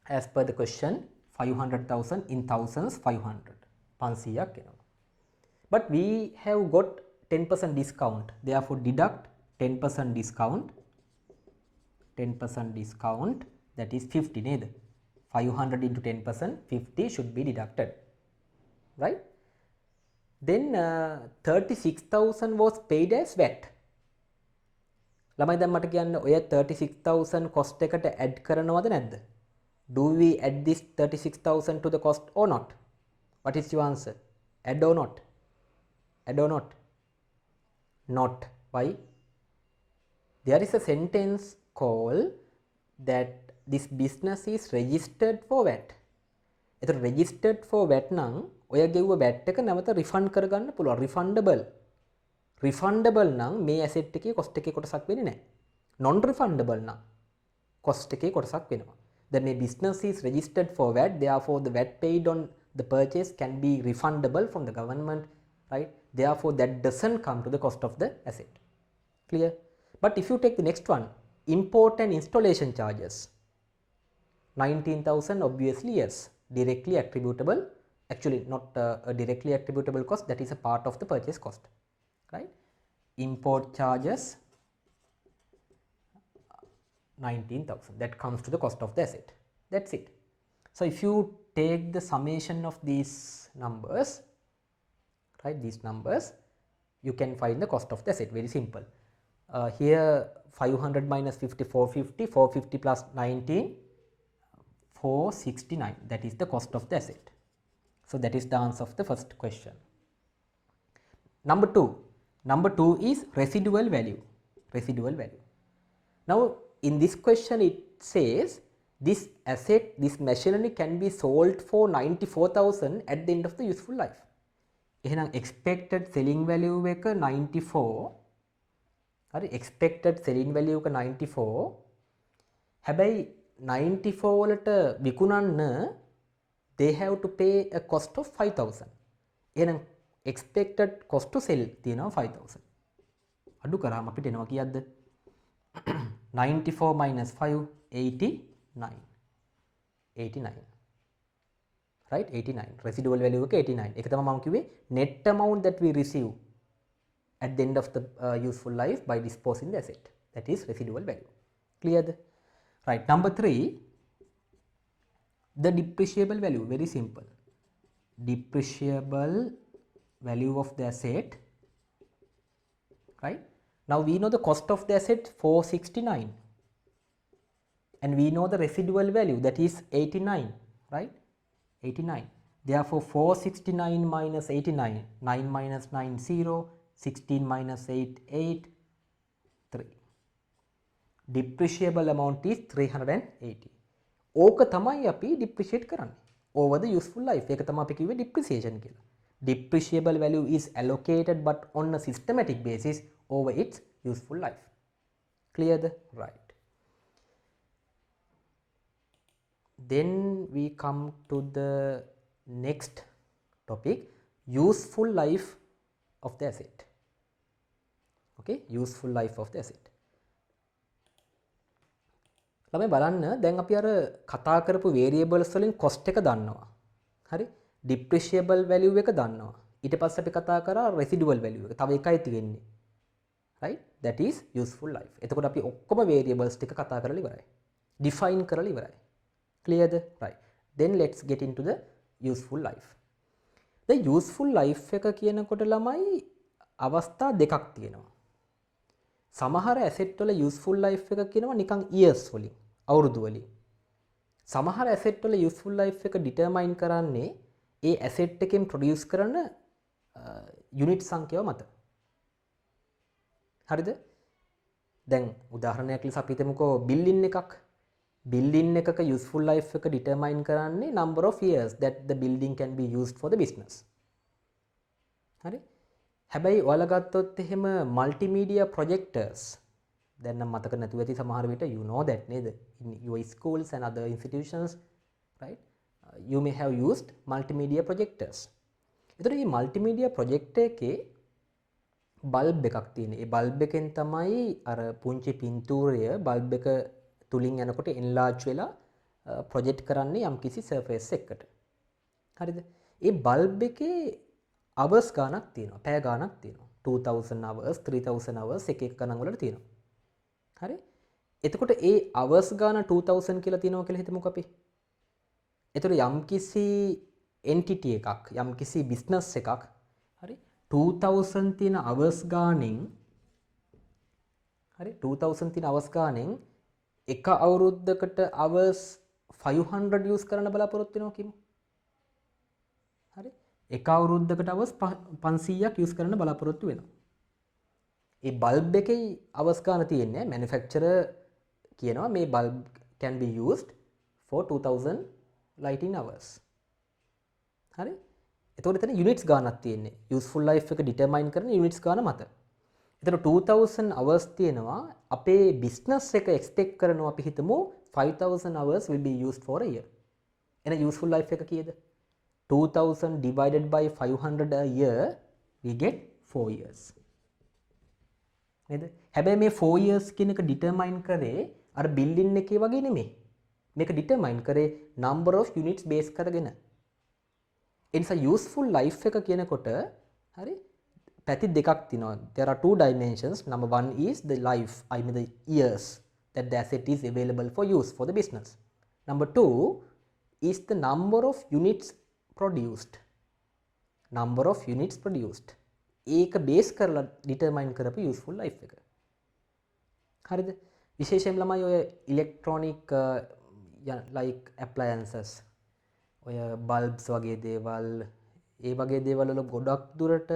as per the question, 500,000 in thousands 500. 500ක් එනවා. But we have got 10% discount. Therefore deduct 10% discount. 10% discount, that is 50 නේද? 500 into 10%, 50 should be deducted. Right? Then 36,000 was paid as VAT. ළමයි දැන් මට කියන්න ඔය 36,000 cost එකට add කරනවද නැද්ද? Do we add this 36,000 to the cost or not? What is your answer? Add or not? Add or not? Not. Why? There is a sentence called that this business is registered for VAT. එතකොට registered for VAT නම් ඔය ගෙව්ව VAT එක නැවත refund කරගන්න පුළුවන්. refundable. refundable නම් මේ asset එකේ cost එකේ කොටසක් වෙන්නේ නැහැ. non refundable නම් cost එකේ කොටසක් වෙනවා. Then a business is registered for VAT, therefore the VAT paid on the purchase can be refundable from the government, right? Therefore that doesn't come to the cost of the asset. Clear? But if you take the next one, import and installation charges, 19,000, obviously yes, directly attributable, actually not a directly attributable cost, that is a part of the purchase cost, right? Import charges 19,000, that comes to the cost of the asset. That's it. So if you take the summation of these numbers, right, these numbers, you can find the cost of the asset. Very simple. Here 500 minus 50, 450, 450 plus 19, 469, that is the cost of the asset. So that is the answer of the first question. Number two is residual value. Residual value. Now in this question it says this asset, this machinery can be sold for 94,000 at the end of the useful life. එහෙනම් expected selling value එක 94, හරි, expected selling value එක 94. හැබැයි 94 වලට විකුණන්න they have to pay a cost of 5,000. එහෙනම් expected cost to sell තියෙනවා 5,000. අඩු කරාම අපිට එනවා කීයක්ද? 94 minus 5, 89. 89. Right? 89. Residual value එක 89. ඒක තමයි මම කිව්වේ net amount that we receive at the end of the useful life by disposing the asset. That is residual value. Clear? Right. Number 3, the depreciable value. Very simple. Depreciable value of the asset. Right? Now we know the cost of the asset 469 and we know the residual value, that is 89, right? 89. Therefore 469 minus 89, 9 minus 9 0, 16 minus 8 8, 3. Depreciable amount is 380. ඕක තමයි අපි depreciate කරන්නේ over the useful life. ඒක තමයි අපි කිව්වේ depreciation කියලා. Depreciable value is allocated but on a systematic basis over its useful life. Clear? Right. Then we come to the next topic, useful life of the asset. Okay, useful life of the asset. ළමයි බලන්න දැන් අපි අර කතා කරපු variables වලින් cost එක දන්නවා. හරි? depreciable value එක දන්නවා. ඊට පස්සේ අපි කතා කරා residual value එක. තව එකයි තියෙන්නේ. Right? That is useful life. එතකොට අපි ඔක්කොම variables ටික කතා කරලා ඉවරයි. define කරලා ඉවරයි. Clear? Right. Then let's get into the useful life. The useful life එක කියනකොට ළමයි අවස්ථා දෙකක් තියෙනවා. සමහර asset වල useful life එක කියනවා නිකන් years වලින්, අවුරුදු වලින්. සමහර asset වල useful life එක determine කරන්නේ ඒ asset එකෙන් produce කරන යුනිට් සංඛ්‍යාව මත. හරිද? දැන් උදාහරණයක් ලෙස අපි හිතමුකෝ බිල්ඩින් එකක්. බිල්ඩින් එකක useful life එක determine කරන්නේ number of years that the building can be used for the business. හරි? හැබැයි ඔයාලා ගත්තොත් එහෙම multimedia projectors දැන් නම් මතක නැතුව ඇති සමහර විට you know that නේද? In your schools and other institutions, right? You may have used multimedia projectors. එතකොට මේ multimedia projector එකේ බල්බ් එකක් තියෙන. ඒ බල්බ් එකෙන් තමයි අර පුංචි පින්තූරය බල්බ් එක තුලින් යනකොට enlarge වෙලා ප්‍රොජෙක්ට් කරන්නේ යම්කිසි surface එකකට. හරිද? ඒ බල්බ් එකේ hours ගානක් තියෙනවා. පැය ගානක් තියෙනවා. 2000 hours, 3000 hours එක එක ගණන් වලට තියෙනවා. හරි? එතකොට ඒ hours ගාන 2000 කියලා තියෙනවා කියලා හිතමුකෝ අපි. එතකොට යම්කිසි entity එකක්, යම්කිසි business එකක් හරි 2000 තියෙන hours ගානෙන් හරි 2000 තියෙන hours ගානෙන් එක අවුරුද්දකට hours 500 use කරන්න බලාපොරොත්තු වෙනවා කියමු. හරි? එක අවුරුද්දකට hours 500ක් use කරන්න බලාපොරොත්තු වෙනවා. ඒ බල්බ් එකේ hours ගාන තියෙන්නේ manufacturer කියනවා මේ bulb can be used for 2000 lighting hours. හරි? එතකොට එතන units ගානක් තියෙන්නේ. useful life එක determine කරන units ගාන මත. එතකොට 2000 hours තියෙනවා අපේ business එක expect කරනවා අපි හිතමු 5000 hours will be used for a year. එන useful life එක කීයද? 2000 divided by 500 a year we get 4 years. නේද? හැබැයි මේ 4 years කියන එක determine කරේ අර building එකේ වගේ නෙමෙයි. මේක determine කරේ number of units base කරගෙන. එනිසා useful life එක කියනකොට හරි පැති දෙකක් තියෙනවා. There are two dimensions. Number one is the life, I mean the years that the asset is available for use for the business. Number two is the number of units produced. Number of units produced. ඒක base කරලා determine කරපු useful life එක. හරිද? විශේෂයෙන් ළමයි ඔය electronic like appliances ඔය bulbs වගේ දේවල් ඒ වගේ දේවල් වල ගොඩක් දුරට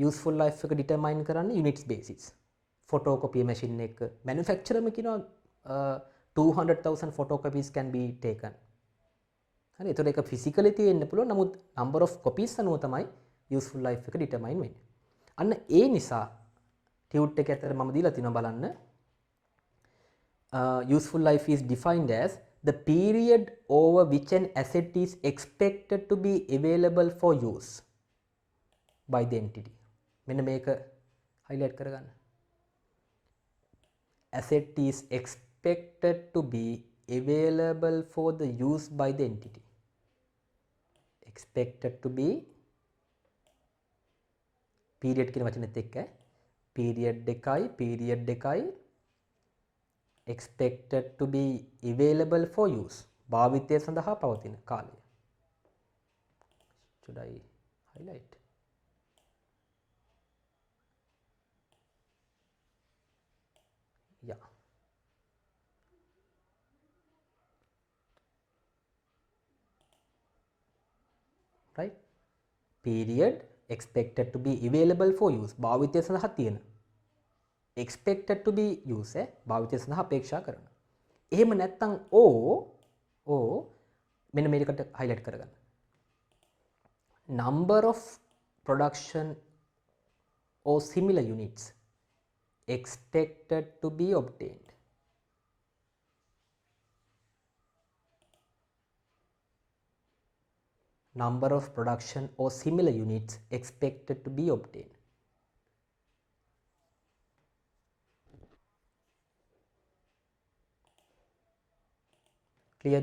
useful life එක determine කරන්නේ units basis. photocopy machine එක manufacturer ම කියනවා 200,000 photocopies can be taken. හරි එතකොට ඒක physically තියෙන්න පුළුවන් නමුත් number of copies අනුව තමයි useful life එක determine වෙන්නේ. අන්න ඒ නිසා ටියුට් එක ඇතර මම දීලා තිනවා බලන්න. Useful life is defined as the period over which an asset is expected to be available for use by the entity. මෙන්න මේක highlight කරගන්න. Asset is expected to be available for the use by the entity. Expected to be period කියන වචනේත් එක්ක period එකයි expected to be available for use භාවිතය සඳහා පවතින කාලය. Should I highlight? Yeah. Right? Period expected to be available for use භාවිතය සඳහා තියෙන expected to be use භාවිතය සඳහා අපේක්ෂා කරන. එහෙම නැත්නම් or මෙන්න මේකට highlight කරගන්න. number of production or similar units expected to be obtained. Number of production or similar units expected to be obtained. Clear?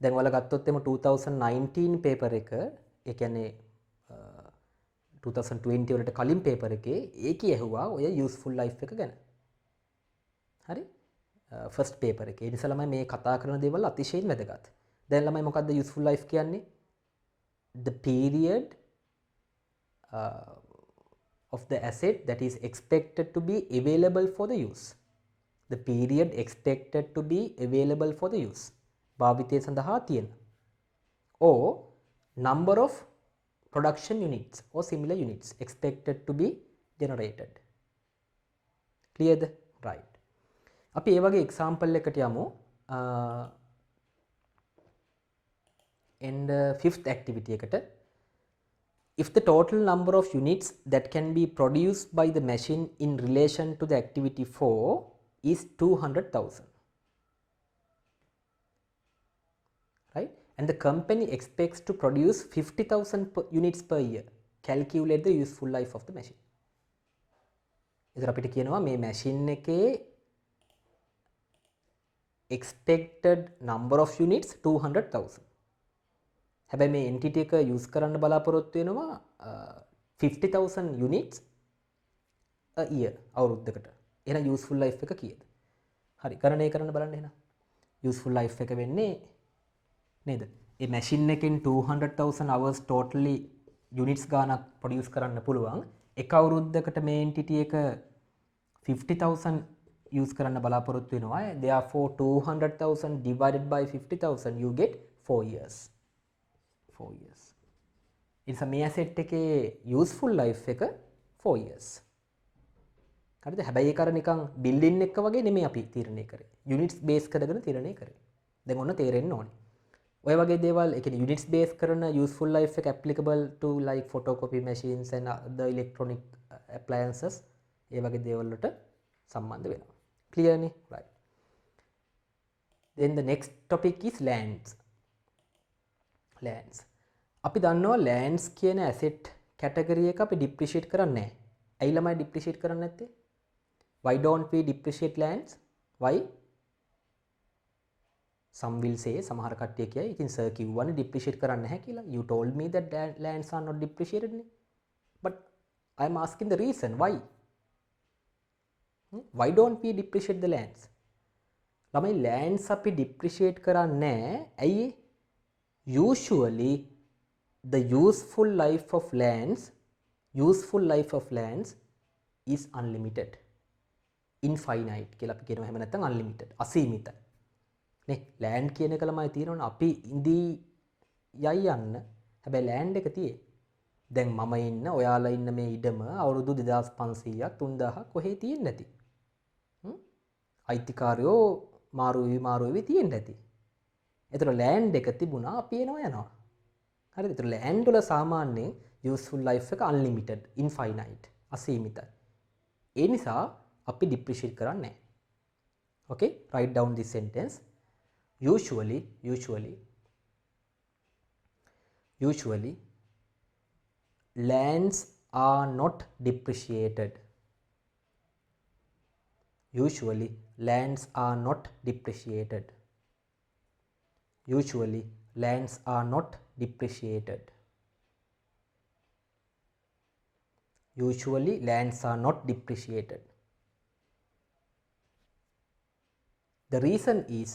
දැන් ඔයාලා ගත්තොත් එම 2019 paper එක ඒ කියන්නේ 2020 වලට කලින් paper එකේ ඒකේ ඇහුවා ඔය useful life එක ගැන. හරි? first paper එකේ. ඒ නිසා ළමයි මේ කතා කරන දේවල් අතිශයින් වැදගත්. දැන් ළමයි මොකද්ද useful life කියන්නේ? The period of the asset that is expected to be available for the use. The period expected to be available for the use. භාවිතය සඳහා තියෙන. Or number of production units or similar units expected to be generated. Clear the right. අපි ඒ වගේ example එකකට යමු. And fifth activity එකට, if the total number of units that can be produced by the machine in relation to the activity 4 is 200,000, right, and the company expects to produce 50,000 units per year, calculate the useful life of the machine. එතකොට අපිට කියනවා මේ machine එකේ expected number of units 200,000. හැබැයි මේ entity එක use කරන්න බලාපොරොත්තු වෙනවා 50,000 units a year අවුරුද්දකට. එහෙනම් useful life එක කීයද? හරි, ගණනය කරන්න බලන්න එහෙනම්. useful life එක වෙන්නේ නේද? මේ machine එකෙන් 200,000 hours totally units ගානක් produce කරන්න පුළුවන්. එක අවුරුද්දකට මේ entity එක 50,000 use කරන්න බලාපොරොත්තු වෙනවා. Therefore 200,000 divided by 50,000 you get 4 years. 4 years. ඉතින් මේ asset එකේ useful life එක 4 years. හරිද? හැබැයි ඒක අර නිකන් building එක වගේ නෙමෙයි අපි තීරණය කරේ. units base කරගෙන තීරණය කරේ. දැන් ඔන්න තේරෙන්න ඕනේ. ඔය වගේ දේවල්, ඒ කියන්නේ units base කරන useful life එක applicable to like photocopy machines and the electronic appliances, ඒ වගේ දේවල් වලට සම්බන්ධ වෙනවා. Clear නේ? Right. Then the next topic is lands. lands. අපි දන්නවා lands කියන asset category එක අපි depreciate කරන්නේ නැහැ. ඇයි ළමයි depreciate කරන්නේ නැත්තේ? Why don't we depreciate lands? Why? Some will say, සමහර කට්ටිය කියයි, ඉතින් sir කිව්වනේ depreciate කරන්න නැහැ කියලා. You told me that lands are not depreciated නේ. But I am asking the reason why. Why don't we depreciate the lands? ළමයි lands අපි depreciate කරන්නේ නැහැ. ඇයි? Usually the useful life of lands is unlimited, infinite කියලා අපි කියනවා. එහෙම නැත්නම් unlimited, අසීමිතයි නේ. land කියන එක ළමයි තියෙනවනේ අපි ඉඳී යයි යන්න. හැබැයි land එක තියෙයි. දැන් මම ඉන්න, ඔයාලා ඉන්න මේ ඉඩම අවුරුදු 2500ක් 3000ක් කොහේ තියෙන්නේ නැති. අයිතිකාරයෝ මාරු වෙවි තියෙන්නේ නැති. ඒතර land එක තිබුණා, අපි එනවා යනවා. හරිද? ඒතර land වල සාමාන්‍යයෙන් useful life එක unlimited, infinite, අසීමිතයි. ඒ නිසා අපි depreciate කරන්නේ නැහැ. Okay, write down this sentence. Usually lands are not depreciated. Usually lands are not depreciated. Usually lands are not depreciated. Usually lands are not depreciated. The reason is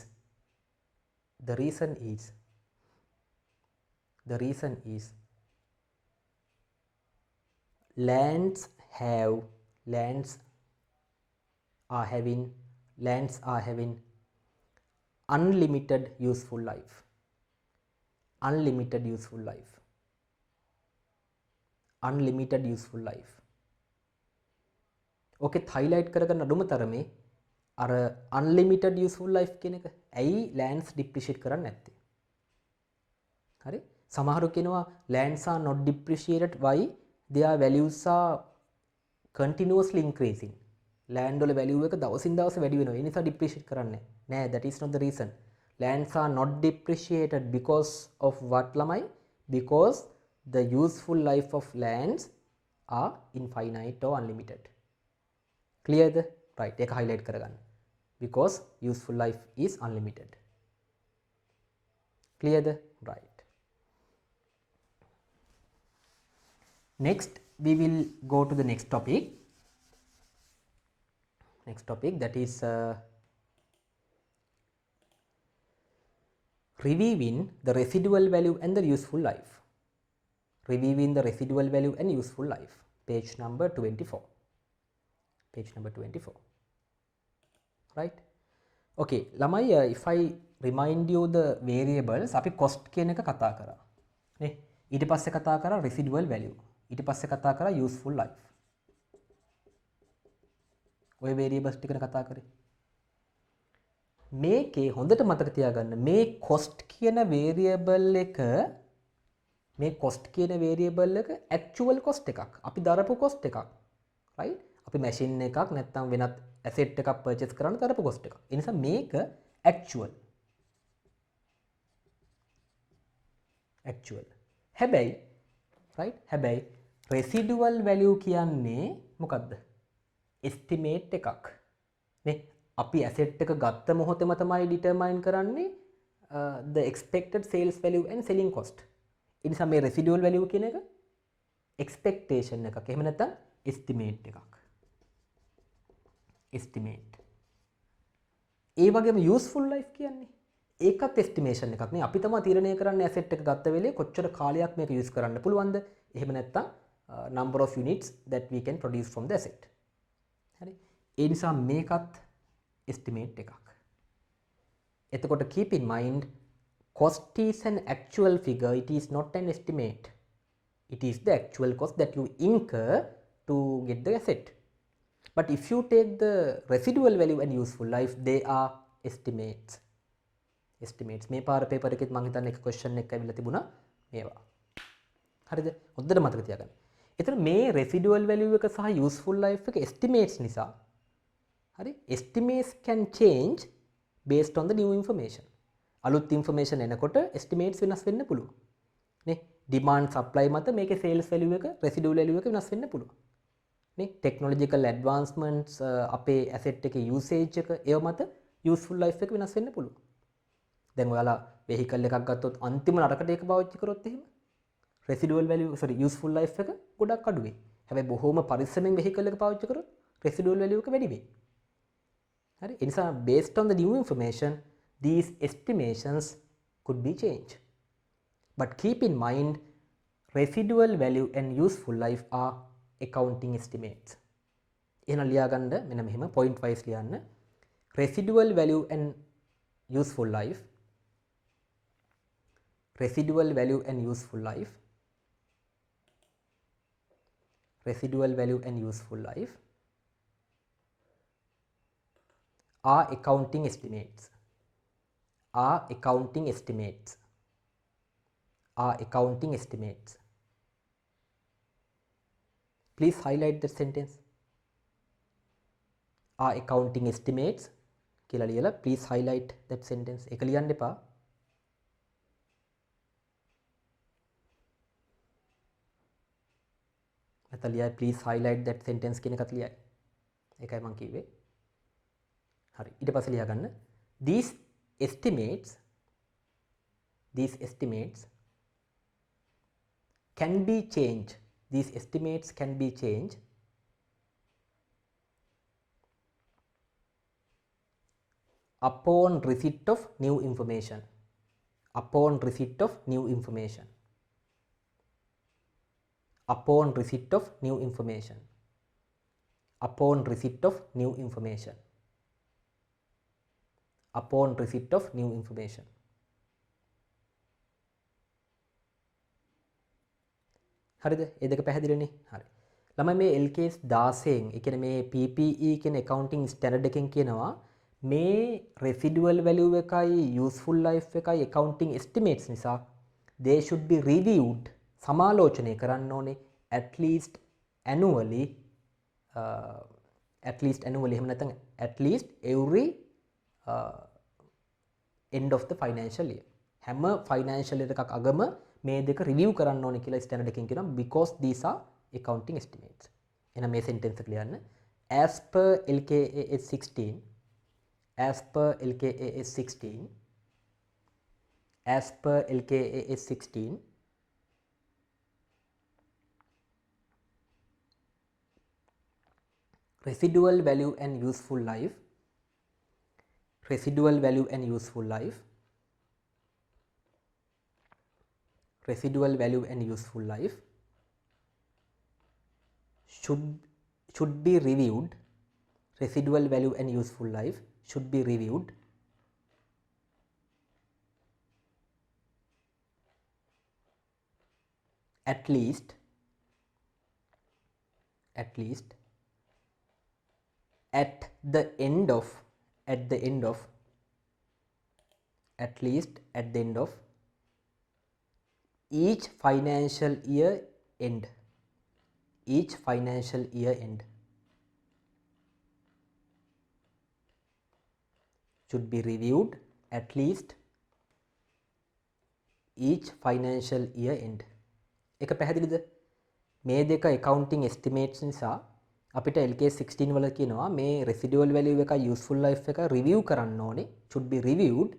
lands are having unlimited useful life. Unlimited useful life. Okay, highlight කරගන්න අඩුම තරමේ අර unlimited useful life කියන එක. ඇයි lands depreciate කරන්නේ නැත්තේ? හරි? සමහරු කියනවා lands are not depreciated, why? Their values are continuously increasing. land වල value එක දවසින් දවස වැඩි වෙනවා. ඒ නිසා depreciate කරන්නේ නැහැ. that is not the reason. lands are not depreciated because of what ළමයි? Because the useful life of lands are infinite or unlimited. Clear the right? ඒක highlight කරගන්න. Because useful life is unlimited. Clear the right? Next we will go to the next topic. That is reviewing the residual value and the useful life. Reviewing the residual value and useful life. Page number 24. Right? Okay, ළමයි, if I remind you the variables, අපි cost කියන එක කතා කරා නේ. ඊට පස්සේ කතා කරා residual value. ඊට පස්සේ කතා කරා useful life. ඔය variables ටිකන කතා කරේ. මේකේ හොඳට මතක තියාගන්න මේ cost කියන variable එක actual cost එකක්. අපි දරපු cost එකක්. right? අපි machine එකක් නැත්නම් වෙනත් asset එකක් purchase කරන්න දරපු cost එකක්. ඒ නිසා මේක actual. හැබැයි right? හැබැයි residual value කියන්නේ මොකද්ද? estimate එකක්. නේ? අපි asset එක ගත්ත මොහොතේම තමයි determine කරන්නේ the expected sales value and selling cost. ඒ නිසා මේ residual value කියන එක expectation එකක්. එහෙම නැත්නම් estimate එකක්. estimate. ඒ වගේම useful life කියන්නේ ඒකත් estimation එකක් නේ. අපි තමයි තීරණය කරන්නේ asset එක ගත්ත වෙලේ කොච්චර කාලයක් මේක use කරන්න පුළුවන්ද? එහෙම නැත්නම් number of units that we can produce from the asset. හරි. ඒ නිසා මේකත් estimate එකක්. එතකොට keep in mind cost is an actual figure, it is not an estimate. It is the actual cost that you incur to get the asset. But if you take the residual value and useful life, they are estimates. මේ පාර paper එකෙත් මම හිතන්නේ එක question එකක් ඇවිල්ලා තිබුණා මේවා. හරිද? හොඳට මතක තියාගන්න. එතන මේ residual value එක සහ useful life එක estimates නිසා හරි estimates can change based on the new information. අලුත් information එනකොට estimates වෙනස් වෙන්න පුළුවන්. නේ? demand supply මත මේකේ sales value එක residual value එක වෙනස් වෙන්න පුළුවන්. නේ? technological advancements අපේ asset එකේ usage එක ඒව මත useful life එක වෙනස් වෙන්න පුළුවන්. දැන් ඔයාලා vehicle එකක් ගත්තොත් අන්තිම නරකට ඒක පාවිච්චි කරොත් එහෙම residual value useful life එක ගොඩක් අඩු වෙයි. හැබැයි බොහොම පරිස්සමෙන් vehicle එක පාවිච්චි කරොත් residual value එක වැඩි වෙයි. හරි? ඒ නිසා based on the new information these estimations could be changed. But keep in mind residual value and useful life are accounting estimates. එහෙනම් ලියා ගන්න මෙන්න මෙහෙම point wise ලියන්න. Residual value and useful life residual value and useful life are accounting estimates. Please highlight that sentence. Are accounting estimates කියලා ලියලා please highlight that sentence. ඒක ලියන්න එපා. නැත්නම් ලියයි please highlight that sentence කියන එකත් ලියයි. ඒකයි මම කිව්වේ. හරි. ඊට පස්සේ ලියා ගන්න. These estimates can be changed. These estimates can be changed upon receipt of new information. Upon receipt of new information. හරිද? ඒ දෙක පැහැදිලිනේ? හරි. ළමයි මේ LKS 16 ඒ කියන්නේ මේ PPE කියන accounting standard එකෙන් කියනවා මේ residual value එකයි useful life එකයි accounting estimates නිසා they should be reviewed සමාලෝචනය කරන්න ඕනේ at least annually එහෙම නැත්නම් at least every end of the financial year. හැම financial year එකක් අගම මේ දෙක review කරන්න ඕනේ කියලා standard එකෙන් කියනවා because these are accounting estimates. එහෙනම් මේ sentence එක ලියන්න. As per LKAS 16 residual value and useful life should be reviewed. Residual value and useful life should be reviewed at least at the end of at the end of each financial year end should be reviewed at least each financial year end. එක පැහැදිලිද? මේ දෙක accounting estimates නිසා අපිට LKS 16 වල කියනවා මේ residual value එක useful life එක review කරන්න ඕනේ, should be reviewed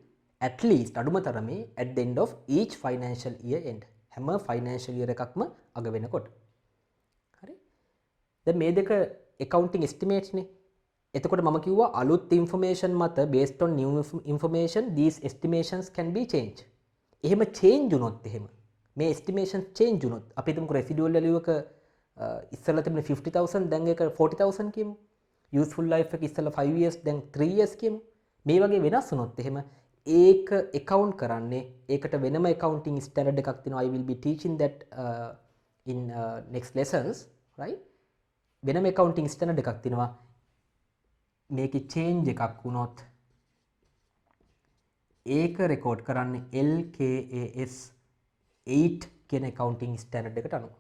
at least අඩුම තරමේ at the end of each financial year end. හැම financial year එකක්ම අග වෙනකොට. හරි? දැන් මේ දෙක accounting estimates නේ. එතකොට මම කිව්වා අලුත් information මත based on new information these estimations can be changed. එහෙම change වුණොත් එහෙම මේ estimation change වුණොත් අපි හිතමුකෝ residual value එක ඉස්සෙල්ලා තිබුණේ 50000 දැන් ඒක 40000 කියමු. useful life එක ඉස්සෙල්ලා 5 years දැන් 3 years කියමු. මේ වගේ වෙනස් වුණොත් එහෙම ඒක account කරන්නේ ඒකට වෙනම accounting standard එකක් තියෙනවා. I will be teaching that in next lessons, right? වෙනම accounting standard එකක් තියෙනවා. මේකේ change එකක් වුණොත් ඒක රෙකෝඩ් කරන්නේ LKAS 8 කියන accounting standard එකට අනුව.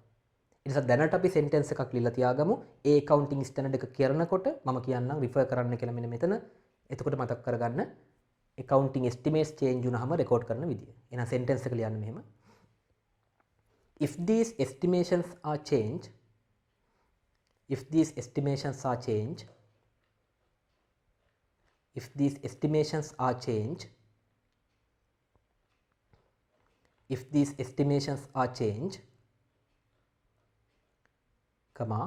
ඒ නිසා දැනට අපි sentence එකක් ලියලා තියාගමු. ඒ accounting standard එක කරනකොට මම කියන්නම් refer කරන්න කියලා මෙන්න මෙතන. එතකොට මතක් කරගන්න accounting estimates change වුණාම රෙකෝඩ් කරන විදිය. එහෙනම් sentence එක ලියන්න මෙහෙම. If these estimations are changed if these estimations are changed comma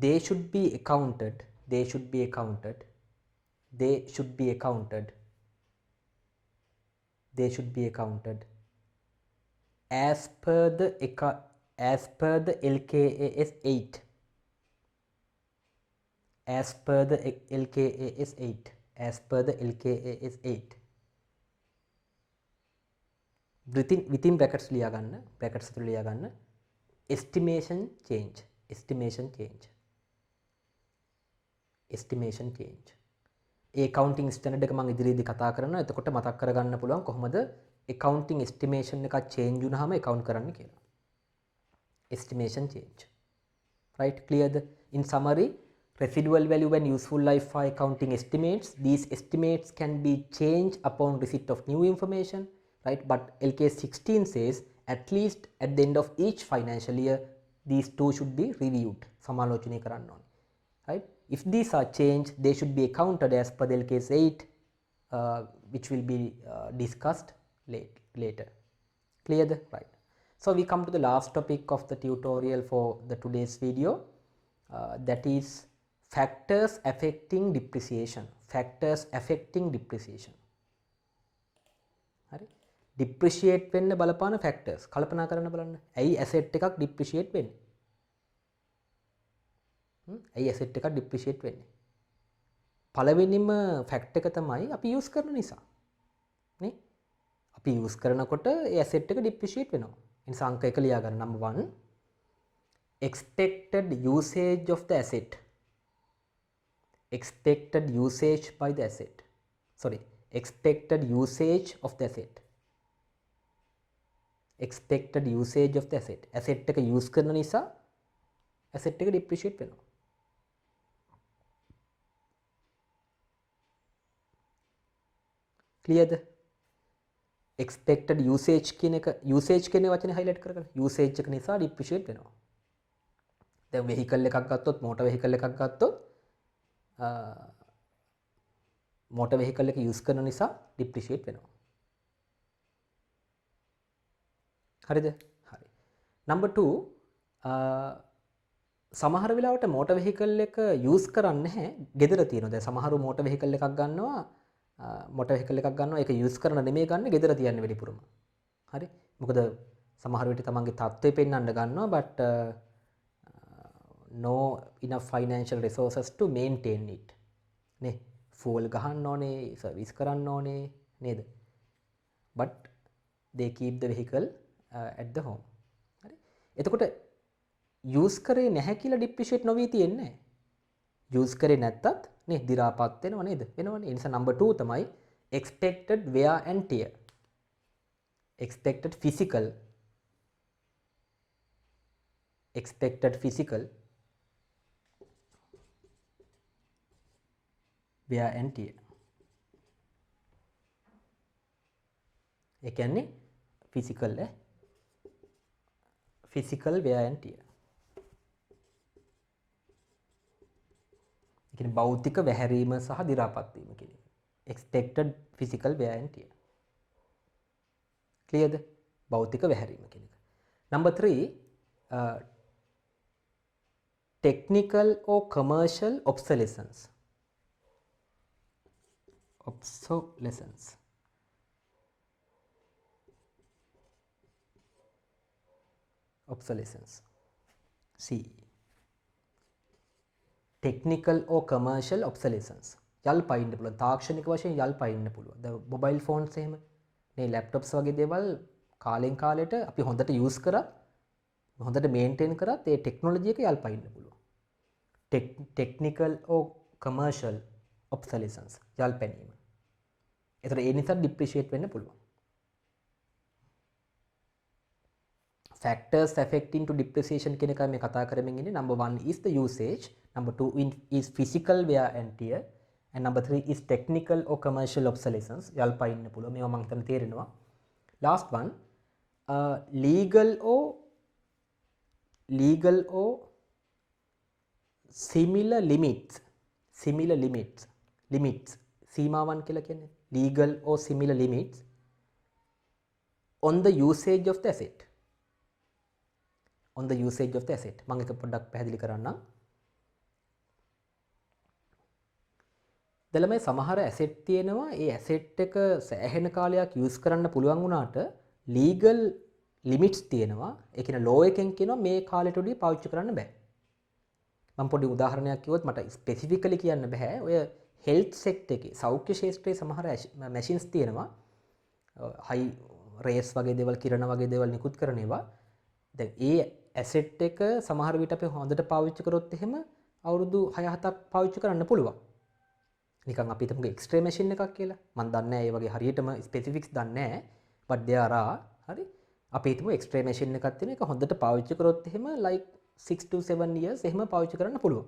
they should be accounted as per the LKAS 8 as per the LKAS 8 within brackets ලියා ගන්න brackets තුල ලියා ගන්න estimation change ඒ accounting standard එක මම ඉදිරියේදී කතා කරනවා. එතකොට මතක් කරගන්න පුළුවන් කොහොමද accounting estimation එක change වුණාම account කරන්න කියලා. Estimation change. Right? Clear? In summary, residual value and useful life are accounting estimates. These estimates can be changed upon receipt of new information. Right? But LKS 16 says at least at the end of each financial year, these two should be reviewed. සමාලෝචනය කරන්න ඕනේ. Right? If these are changed, they should be accounted as per the LKS 8, which will be discussed later. Clear? Right. So we come to the last topic of the tutorial for the today's video. That is factors affecting depreciation. හරි. depreciate වෙන්න බලපාන factors කල්පනා කරන්න බලන්න. ඇයි asset එකක් depreciate වෙන්නේ? ඇයි asset එකක් depreciate වෙන්නේ? පළවෙනිම fact එක තමයි අපි use කරන නිසා. නේ? අපි use කරනකොට ඒ asset එක depreciate වෙනවා. ඒ නිසා අංක 1 ලියා ගන්න. number 1 expected usage of the asset. Expected usage of the asset. Expected usage of the asset. Asset එක use කරන නිසා asset එක depreciate වෙනවා. Clear? expected usage කියන වචනේ highlight කරගන්න. usage එක නිසා depreciate වෙනවා. දැන් vehicle එකක් ගත්තොත් motor vehicle එකක් ගත්තොත් motor vehicle එක use කරන නිසා depreciate වෙනවා. හරිද? හරි. number 2 සමහර වෙලාවට motor vehicle එක use කරන්නේ නැහැ. ගෙදර තියෙනවා. දැන් සමහරු motor vehicle එකක් ගන්නවා ඒක use කරන නෙමෙයි ගන්න ගෙදර තියන්නේ වැඩිපුරම. හරි? මොකද සමහර විට තමන්ගේ තත්ත්වය පෙන්වන්න ගන්නවා but no enough financial resources to maintain it. නේ ෆූල් ගහන්න ඕනේ සර්විස් කරන්න ඕනේ නේද but they keep the vehicle at the home හරි එතකොට use කරේ නැහැ කියලා depreciate නොවී තියෙන්නේ use කරේ නැත්තත් නේ දි รา පත් වෙනව නේද වෙනවනේ ඒ නිසා number 2 තමයි expected wear and tear expected physical wear and tear ඒ කියන්නේ physical wear and tear ඒ කියන්නේ භෞතික වැහැරීම සහ දි รา පත් වීම කියන එක expected physical wear and tear clearද භෞතික වැහැරීම කියන එක number 3 technical or commercial obsolescence C technical or commercial obsolescence යල් පයින්න පුළුවන් තාක්ෂණික වශයෙන් යල් පයින්න පුළුවන් දැන් මොබයිල් ෆෝන්ස් එහෙම මේ ලැප්ටොප්ස් වගේ දේවල් කාලෙන් කාලෙට අපි හොඳට යූස් කරත් හොඳට මේන්ටේන් කරත් ඒ ටෙක්නොලොජි එක යල් පයින්න පුළුවන් technical or commercial obsolescence යල් පැනීම එතකොට ඒ නිසා depreciate වෙන්න පුළුවන් factors affecting to depreciation කියන එකයි මේ කතා කරමින් ඉන්නේ number 1 is the usage number 2 is physical wear and tear and number 3 is technical or commercial obsolescence යල් පයින්න පුළුවන් මේවා මම හිතන තේරෙනවා last one legal or similar limits සීමාවන් කියලා කියන්නේ legal or similar limits on the usage of the asset මම එක පොඩ්ඩක් පැහැදිලි කරන්නම් දැන් සමහර ඇසෙට් තියෙනවා ඒ ඇසෙට් එක සෑහෙන කාලයක් යූස් කරන්න පුළුවන් වුණාට ලීගල් ලිමිට්ස් තියෙනවා ඒ කියන්නේ ලෝ එකෙන් කියනවා මේ කාලෙට උඩිය පාවිච්චි කරන්න බෑ මම පොඩි උදාහරණයක් කිව්වොත් මට ස්පෙસિෆිකලි කියන්න බෑ ඔය හෙල්ත් සෙක්ටර් එකේ සෞඛ්‍ය ශාස්ත්‍රයේ සමහර මැෂින්ස් තියෙනවා හයි රේස් වගේ දේවල් කිරණ වගේ දේවල් නිකුත් කරන ඒවා දැන් ඒ ඇසෙට් එක සමහර විට අපි හොඳට පාවිච්චි කරොත් එහෙම අවුරුදු 6-7ක් පාවිච්චි කරන්න පුළුවන්. නිකන් අපි හිතමුකෝ එක්ස්රේ මැෂින් එකක් කියලා. මම දන්නේ නැහැ ඒ වගේ හරියටම ස්පෙસિෆික්ස් දන්නේ නැහැ. but there are හරි. අපි හිතමු එක්ස්රේ මැෂින් එකක් තියෙන එක හොඳට පාවිච්චි කරොත් එහෙම like 6 to 7 years එහෙම පාවිච්චි කරන්න පුළුවන්.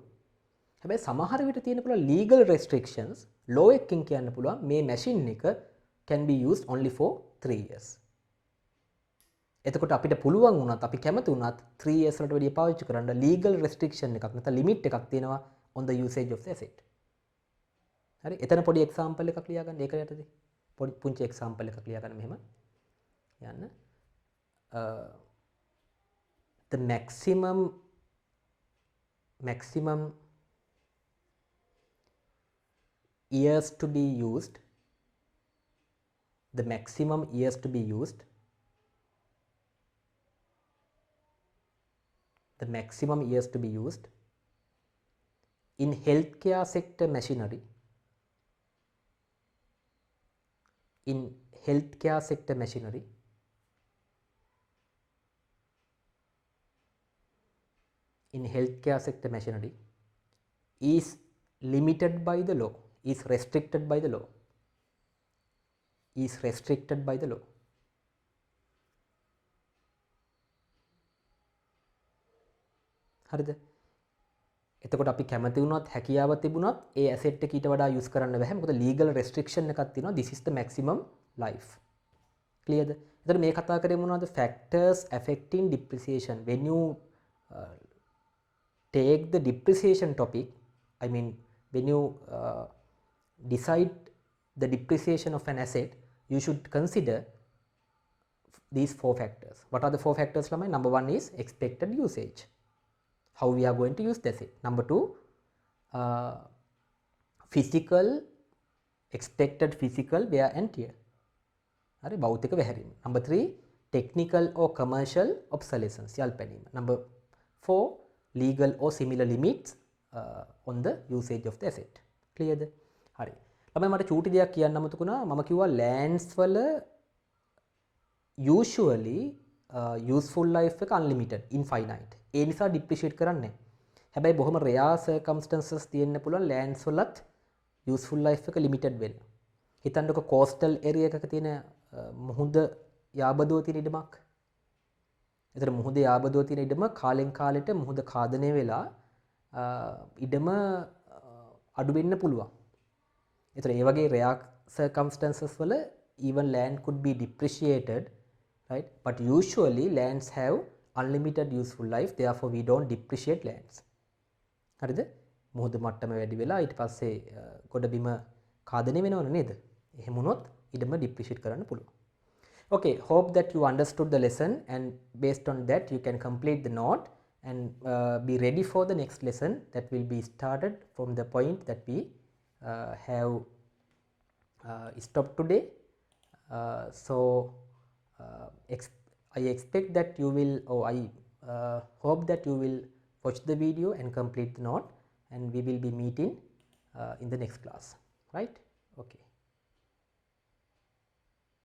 හැබැයි සමහර විට තියෙන පුළුවන් legal restrictions law එකකින් කියන්න පුළුවන් මේ මැෂින් එක can be used only for 3 years. එතකොට අපිට පුළුවන් වුණත් අපි කැමති වුණත් 3 years වලට වැඩිය පාවිච්චි කරන්න legal restriction එකක් නැත්නම් limit එකක් තියෙනවා on the usage of the asset. හරි එතන පොඩි example එකක් ලියා ගන්න ඒක යටතේ. පොඩි පුංචි example එකක් ලියා ගන්න මෙහෙම. යන්න. The maximum years to be used in healthcare sector machinery is limited by the law, is restricted by the law. හරිද? එතකොට අපි කැමති වුණත් හැකියාව තිබුණත් ඒ ඇසෙට් එක ඊට වඩා යූස් කරන්න බෑ. මොකද ලීගල් රෙස්ට්‍රික්ෂන් එකක් තියෙනවා. this is the maximum life. clearද? එතකොට මේ කතා කරේ මොනවද? factors affecting depreciation. when you take the depreciation topic, I mean when you decide the depreciation of an asset, you should consider these 4 factors. What are the 4 factors lamai? Number 1 is expected usage, how we are going to use the asset. Number 2, expected physical wear and tear, hari bautika වැහැරීම. Number 3, technical or commercial obsolescence, යල් පැනීම. Number 4, legal or similar limits on the usage of the asset. clearද? හරි. ළමයි මට චූටි දෙයක් කියන්න අමතකුණා. මම කිව්වා lands වල usually useful life එක unlimited, infinite. ඒ නිසා depreciate කරන්නේ නැහැ. හැබැයි බොහොම rare circumstances තියෙන්න පුළුවන් lands වලත් useful life එක limited වෙන්න. හිතන්නකො coastal area එකක තියෙන මුහුද යාබදුව තියෙන ඉඩමක්. එතන මුහුද යාබදුව තියෙන ඉඩම කාලෙන් කාලෙට මුහුද ඛාදනය වෙලා ඉඩම අඩු වෙන්න පුළුවන්. එතන ඒ වගේ rare circumstances වල even land could be depreciated, right? But usually lands have unlimited useful life, therefore we don't depreciate lands. හරිද? මුහුද මට්ටම වැඩි වෙලා ඊට පස්සේ ගොඩබිම ඛාදනය වෙනවනේ නේද? එහෙම වුණොත් ඉඩම depreciate කරන්න පුළුවන්. Okay, hope that you understood the lesson, and based on that you can complete the note and be ready for the next lesson that will be started from the point that we have stopped today. I expect that you will, or I hope that you will watch the video and complete the note, and we will be meeting in the next class, right? Okay.